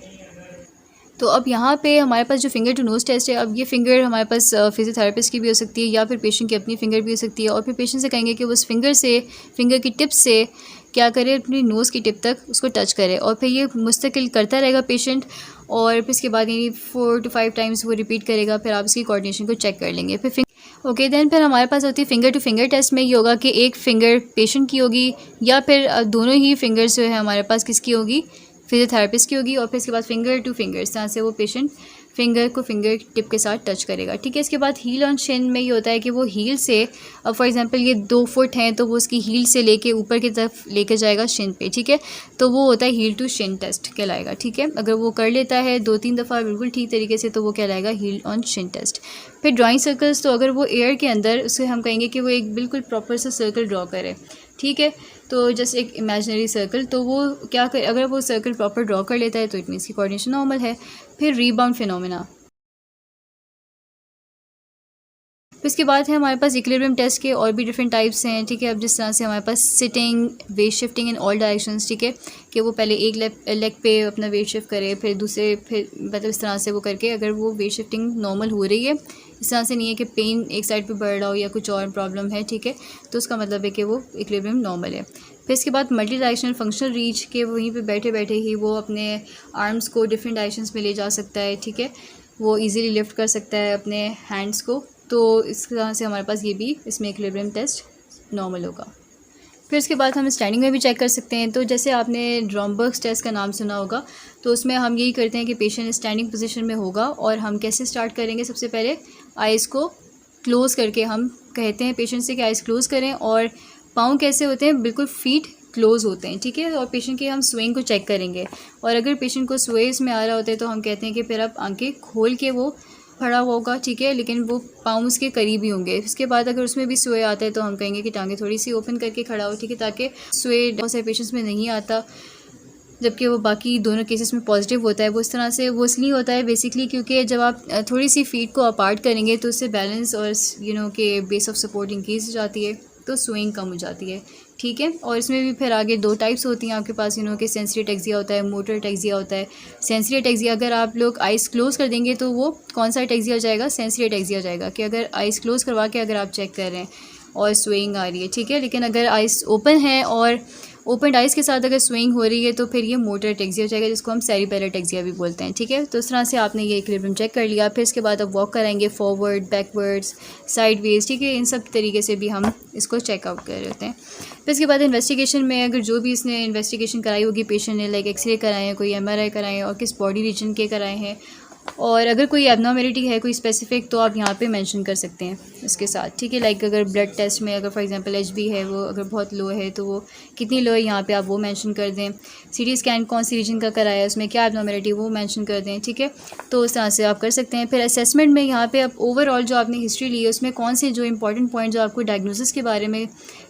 तो अब यहाँ पे हमारे पास जो फिंगर टू नोज़ टेस्ट है, अब ये फिंगर हमारे पास फिजियोथेरेपिस्ट की भी हो सकती है या फिर पेशेंट की अपनी फ़िंगर भी हो सकती है, और फिर पेशेंट से कहेंगे कि वो उस फिंगर की टिप से क्या करे, अपनी नोज़ की टिप तक उसको टच करे, और फिर ये मुस्तकिल करता रहेगा पेशेंट, और फिर इसके बाद यानी 4 to 5 टाइम्स वो रिपीट करेगा। फिर आप इसकी कोऑर्डिनेशन को चेक कर लेंगे। फिर ओके देन फिर हमारे पास होती है फिंगर टू फिंगर टेस्ट में। ये होगा कि एक फ़िंगर पेशेंट की होगी या फिर दोनों ही फिंगर्स जो है हमारे पास किसकी होगी, फिजियोथेरेपिस्ट की होगी, और फिर इसके बाद फिंगर टू फिंगर, इस तरह से वो पेशेंट फिंगर को फिंगर टिप के साथ टच करेगा, ठीक है। इसके बाद हील ऑन शिन में ये होता है कि वो हील से, अब फॉर एग्जांपल ये 2 फुट हैं तो वो उसकी हील से लेके ऊपर की तरफ लेके जाएगा शिन पे, ठीक है। तो वो होता है हील टू शिन टेस्ट कहलाएगा, ठीक है। अगर वो कर लेता है 2-3 दफ़ा बिल्कुल ठीक तरीके से तो वो कहलाएगा हील ऑन शिन टेस्ट। फिर ड्राइंग सर्कल्स। तो अगर वो एयर के अंदर, उसे हम कहेंगे कि वो एक बिल्कुल प्रॉपर सा सर्कल ड्रॉ करे, ठीक है। तो जस्ट एक इमेजिनरी सर्कल, तो वो क्या कर, अगर वो सर्कल प्रॉपर ड्रॉ कर लेता है तो इट मीन्स की कोऑर्डिनेशन नॉर्मल है। फिर रीबाउंड फिनोमेना। फिर इसके बाद है हमारे पास इक्विलिब्रियम टेस्ट के और भी डिफरेंट टाइप्स हैं, ठीक है। अब जिस तरह से हमारे पास sitting, weight shifting in all directions, ठीक है, कि वो पहले एक लेग पे अपना वेट शिफ्ट करे, फिर दूसरे, फिर मतलब इस तरह से वो करके अगर वो वेट शिफ्टिंग नॉर्मल हो रही है, इस तरह से नहीं है कि पेन एक साइड पे बढ़ रहा हो या कुछ और प्रॉब्लम है, ठीक है, तो उसका मतलब है कि वो इक्विलिब्रियम नॉर्मल है। फिर इसके बाद मल्टी डायरेक्शनल फंक्शनल रीच के, वहीं पे बैठे बैठे ही वो अपने आर्म्स को डिफरेंट डायरेक्शंस में ले जा सकता है, ठीक है, वो इजीली लिफ्ट कर सकता है अपने हैंड्स को। तो इस तरह से हमारे पास ये भी इसमें इक्विलिब्रियम टेस्ट नॉर्मल होगा। फिर उसके बाद हम स्टैंडिंग में भी चेक कर सकते हैं। तो जैसे आपने ड्रॉमबर्ग्स टेस्ट का नाम सुना होगा, तो उसमें हम यही करते हैं कि पेशेंट स्टैंडिंग पोजीशन में होगा, और हम कैसे स्टार्ट करेंगे, सबसे पहले आइज़ को क्लोज़ करके हम कहते हैं पेशेंट से कि आइज़ क्लोज़ करें, और पाँव कैसे होते हैं, बिल्कुल फीट क्लोज़ होते हैं, ठीक है। और पेशेंट के हम स्वेइंग को चेक करेंगे, और अगर पेशेंट को स्वेज में आ रहा होता है तो हम कहते हैं कि फिर आप आंखें खोल के वो खड़ा होगा, ठीक है, लेकिन वो पाँव उसके करीब ही होंगे। इसके बाद अगर उसमें भी स्वे आता है तो हम कहेंगे कि टांगें थोड़ी सी ओपन करके खड़ा हो, ठीक है, ताकि स्वे बहुत सारे पेशेंट्स में नहीं आता, जबकि वो बाकी दोनों केसेस में पॉजिटिव होता है। वो इस तरह से वो इसलिए होता है बेसिकली क्योंकि जब आप थोड़ी सी फीट को अपार्ट करेंगे तो उससे बैलेंस और के बेस ऑफ सपोर्ट इंक्रीज हो जाती है, तो स्विंग कम हो जाती है, ठीक है। और इसमें भी फिर आगे 2 टाइप्स होती हैं आपके पास, कि सेंसरी अटैक्सिया होता है, मोटर अटैक्सिया होता है। सेंसरी अटैक्सिया अगर आप लोग आइज़ क्लोज़ कर देंगे तो वो कौन सा अटैक्सिया हो जाएगा, सेंसरी अटैक्सिया हो जाएगा, कि अगर आइज़ क्लोज़ करवा के अगर आप चेक कर रहे हैं और स्वेइंग आ रही है, ठीक है, लेकिन अगर आइज़ ओपन है और ओपन आइज़ के साथ अगर स्विंग हो रही है तो फिर ये मोटर अटैक्सिया हो जाएगा, जिसको हम सेरिबेलर अटैक्सिया भी बोलते हैं, ठीक है। तो इस तरह से आपने ये इक्विलिब्रियम चेक कर लिया। फिर इसके बाद आप वॉक कराएंगे फॉरवर्ड, बैकवर्ड्स, साइडवेज, ठीक है, इन सब तरीके से भी हम इसको चेकआउट कर रहे होते हैं। फिर इसके बाद इन्वेस्टिगेशन में अगर जो भी इसने इन्वेस्टिगेशन कराई होगी पेशेंट ने, लाइक एक्सरे कराए हैं, कोई MRI कराए हैं, और किस बॉडी रीजन के कराए हैं, और अगर कोई एबनॉर्मेलिटी है कोई स्पेसिफिक तो आप यहाँ पे मेंशन कर सकते हैं इसके साथ, ठीक है। लाइक अगर ब्लड टेस्ट में अगर फॉर एग्जांपल HB है, वो अगर बहुत लो है तो वो कितनी लो है यहाँ पे आप वो मेंशन कर दें। CT स्कैन कौन सी रीजन का कराया है, उसमें क्या एबनॉर्मेलिटी वो मेंशन कर दें, ठीक है। तो उस तरह से आप कर सकते हैं। फिर असेसमेंट में यहाँ पे आप ओवरऑल जो आपने हिस्ट्री ली है उसमें कौन से जो इंपॉर्टेंट पॉइंट जो आपको डायग्नोसिस के बारे में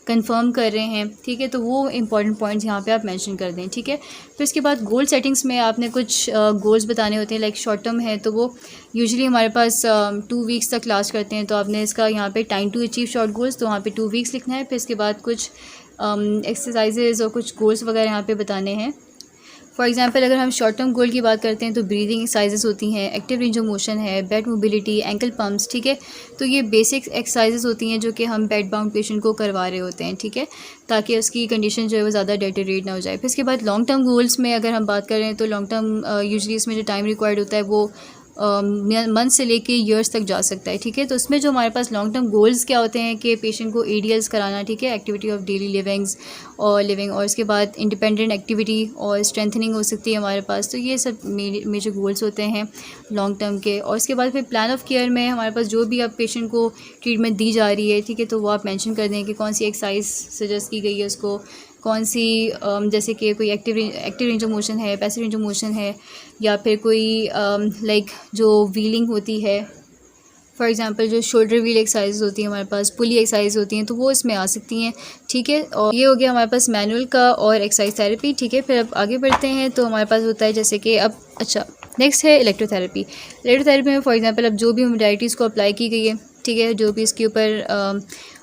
कंफर्म कर रहे हैं, ठीक है, तो वो इंपॉर्टेंट पॉइंट्स यहाँ पे आप मेंशन कर दें, ठीक है। फिर इसके बाद गोल सेटिंग्स में आपने कुछ गोल्स बताने होते हैं, लाइक शॉर्ट टर्म है तो वो यूजुअली हमारे पास 2 वीक्स तक लास्ट करते हैं, तो आपने इसका यहाँ पे time to achieve short goals, तो वहाँ पे 2 वीक्स लिखना है। फिर इसके बाद कुछ एक्सरसाइजेज और कुछ गोल्स वगैरह यहाँ पे बताने हैं। फॉर एग्जांपल अगर हम शॉर्ट टर्म गोल की बात करते हैं तो ब्रीदिंग एक्सरसाइजेस होती हैं, एक्टिव रेंज ऑफ मोशन है, बेड मोबिलिटी, एंकल पम्प्स, ठीक है। तो ये बेसिक एक्सरसाइजेस होती हैं जो कि हम बेड बाउंड पेशेंट को करवा रहे होते हैं, ठीक है, ताकि उसकी कंडीशन जो है वो ज़्यादा डेटेरेट ना हो जाए। फिर इसके बाद लॉन्ग टर्म गोल्स में अगर हम बात करें तो लॉन्ग टर्म यूजली इसमें जो टाइम रिक्वायर्ड होता है वो मंथ से लेके ईयर्स तक जा सकता है, ठीक है। तो उसमें जो हमारे पास लॉन्ग टर्म गोल्स क्या होते हैं कि पेशेंट को ADLs कराना, ठीक है, एक्टिविटी ऑफ डेली लिविंग, और इसके बाद इंडिपेंडेंट एक्टिविटी और स्ट्रेंथनिंग हो सकती है हमारे पास। तो ये सब मेजर गोल्स होते हैं लॉन्ग टर्म के। और इसके बाद फिर प्लान ऑफ केयर में हमारे पास जो भी अब पेशेंट को ट्रीटमेंट दी जा रही है, ठीक है, तो वो आप मेंशन कर दें कि कौन सी एक्सरसाइज सजेस्ट की गई है उसको, कौन सी जैसे कि कोई एक्टिव रेंज ऑफ मोशन है, पैसिव रेंज ऑफ मोशन है, या फिर कोई लाइक जो व्हीलिंग होती है, फॉर एग्जांपल जो शोल्डर व्हील एक्सरसाइज होती हैं हमारे पास, पुली एक्सरसाइज होती हैं, तो वो इसमें आ सकती हैं, ठीक है। और ये हो गया हमारे पास मैनुअल का और एक्सरसाइज थेरेपी, ठीक है। फिर अब आगे बढ़ते हैं तो हमारे पास होता है जैसे कि अब नेक्स्ट है इलेक्ट्रोथेरेपी। इलेक्ट्रोथेरेपी में फॉर एग्जांपल अब जो भी मोडालिटीज़ को अप्लाई की गई है, ठीक है, जो भी इसके ऊपर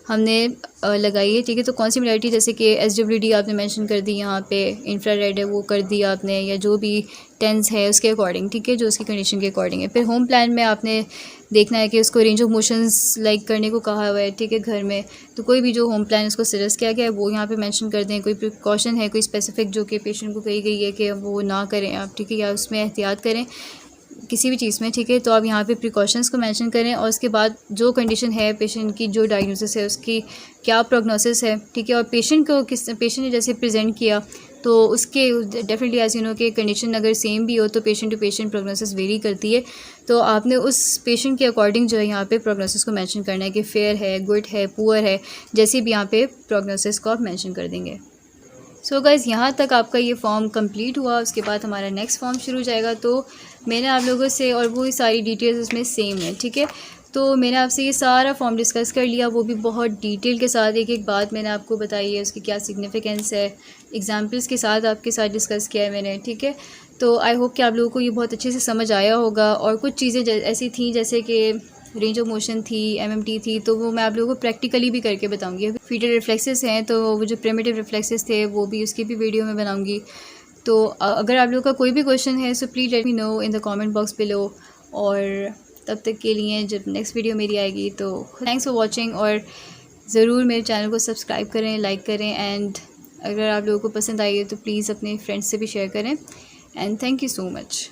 हमने लगाई है, ठीक है, तो कौन सी मोडालिटी, जैसे कि SWD आपने मेंशन कर दी, यहाँ पे इंफ्रारेड है वो कर दिया आपने, या जो भी टेंस है उसके अकॉर्डिंग, ठीक है, जो उसकी कंडीशन के अकॉर्डिंग है। फिर होम प्लान में आपने देखना है कि उसको रेंज ऑफ मोशंस लाइक करने को कहा हुआ है, ठीक है, घर में। तो कोई भी जो होम प्लान उसको सजेस्ट किया गया है वो यहाँ पे मेंशन कर दें। कोई प्रिकॉशन है कोई स्पेसिफिक जो कि पेशेंट को कही गई है कि वो ना करें आप, ठीक है, या उसमें एहतियात करें किसी भी चीज़ में, ठीक है, तो आप यहाँ पे प्रिकॉशंस को मेंशन करें। और उसके बाद जो कंडीशन है पेशेंट की, जो डायग्नोसिस है उसकी क्या प्रोग्नोसिस है, ठीक है, और पेशेंट ने जैसे प्रेजेंट किया तो उसके डेफिनेटली एज यू नो कि कंडीशन अगर सेम भी हो तो patient to patient prognosis vary करती है। तो आपने उस पेशेंट के अकॉर्डिंग जो है यहाँ पे प्रोग्नोसिस को मेंशन करना है कि फेयर है, गुड है, पुअर है, जैसे भी यहाँ पे प्रोग्नोसिस को आप मेंशन कर देंगे। सो गाइज़, यहाँ तक आपका ये फॉर्म कंप्लीट हुआ। उसके बाद हमारा नेक्स्ट फॉर्म शुरू हो जाएगा। तो मैंने आप लोगों से, और वो सारी डिटेल्स इसमें सेम है, ठीक है, तो मैंने आपसे ये सारा फॉर्म डिस्कस कर लिया, वो भी बहुत डिटेल के साथ, एक एक बात मैंने आपको बताई है, उसकी क्या सिग्निफिकेंस है, एग्जांपल्स के साथ आपके साथ डिस्कस किया है मैंने, ठीक है। तो आई होप कि आप लोगों को ये बहुत अच्छे से समझ आया होगा। और कुछ चीज़ें ऐसी थी जैसे कि रेंज ऑफ मोशन थी, MMT थी, तो वो मैं आप लोगों को प्रैक्टिकली भी करके बताऊंगी। फीटल रिफ्लेक्सेस हैं तो वो जो प्रिमिटिव रिफ्लेक्सेस थे वो भी उसकी भी वीडियो में बनाऊंगी। तो अगर आप लोगों का कोई भी क्वेश्चन है so please let me know in the comment box below. और तब तक के लिए जब नेक्स्ट वीडियो मेरी आएगी तो थैंक्स फॉर वॉचिंग। और ज़रूर मेरे चैनल को सब्सक्राइब करें, लाइक करें, एंड अगर आप लोगों को पसंद आई है तो प्लीज़ अपने फ्रेंड्स से भी शेयर करें। And thank you so much.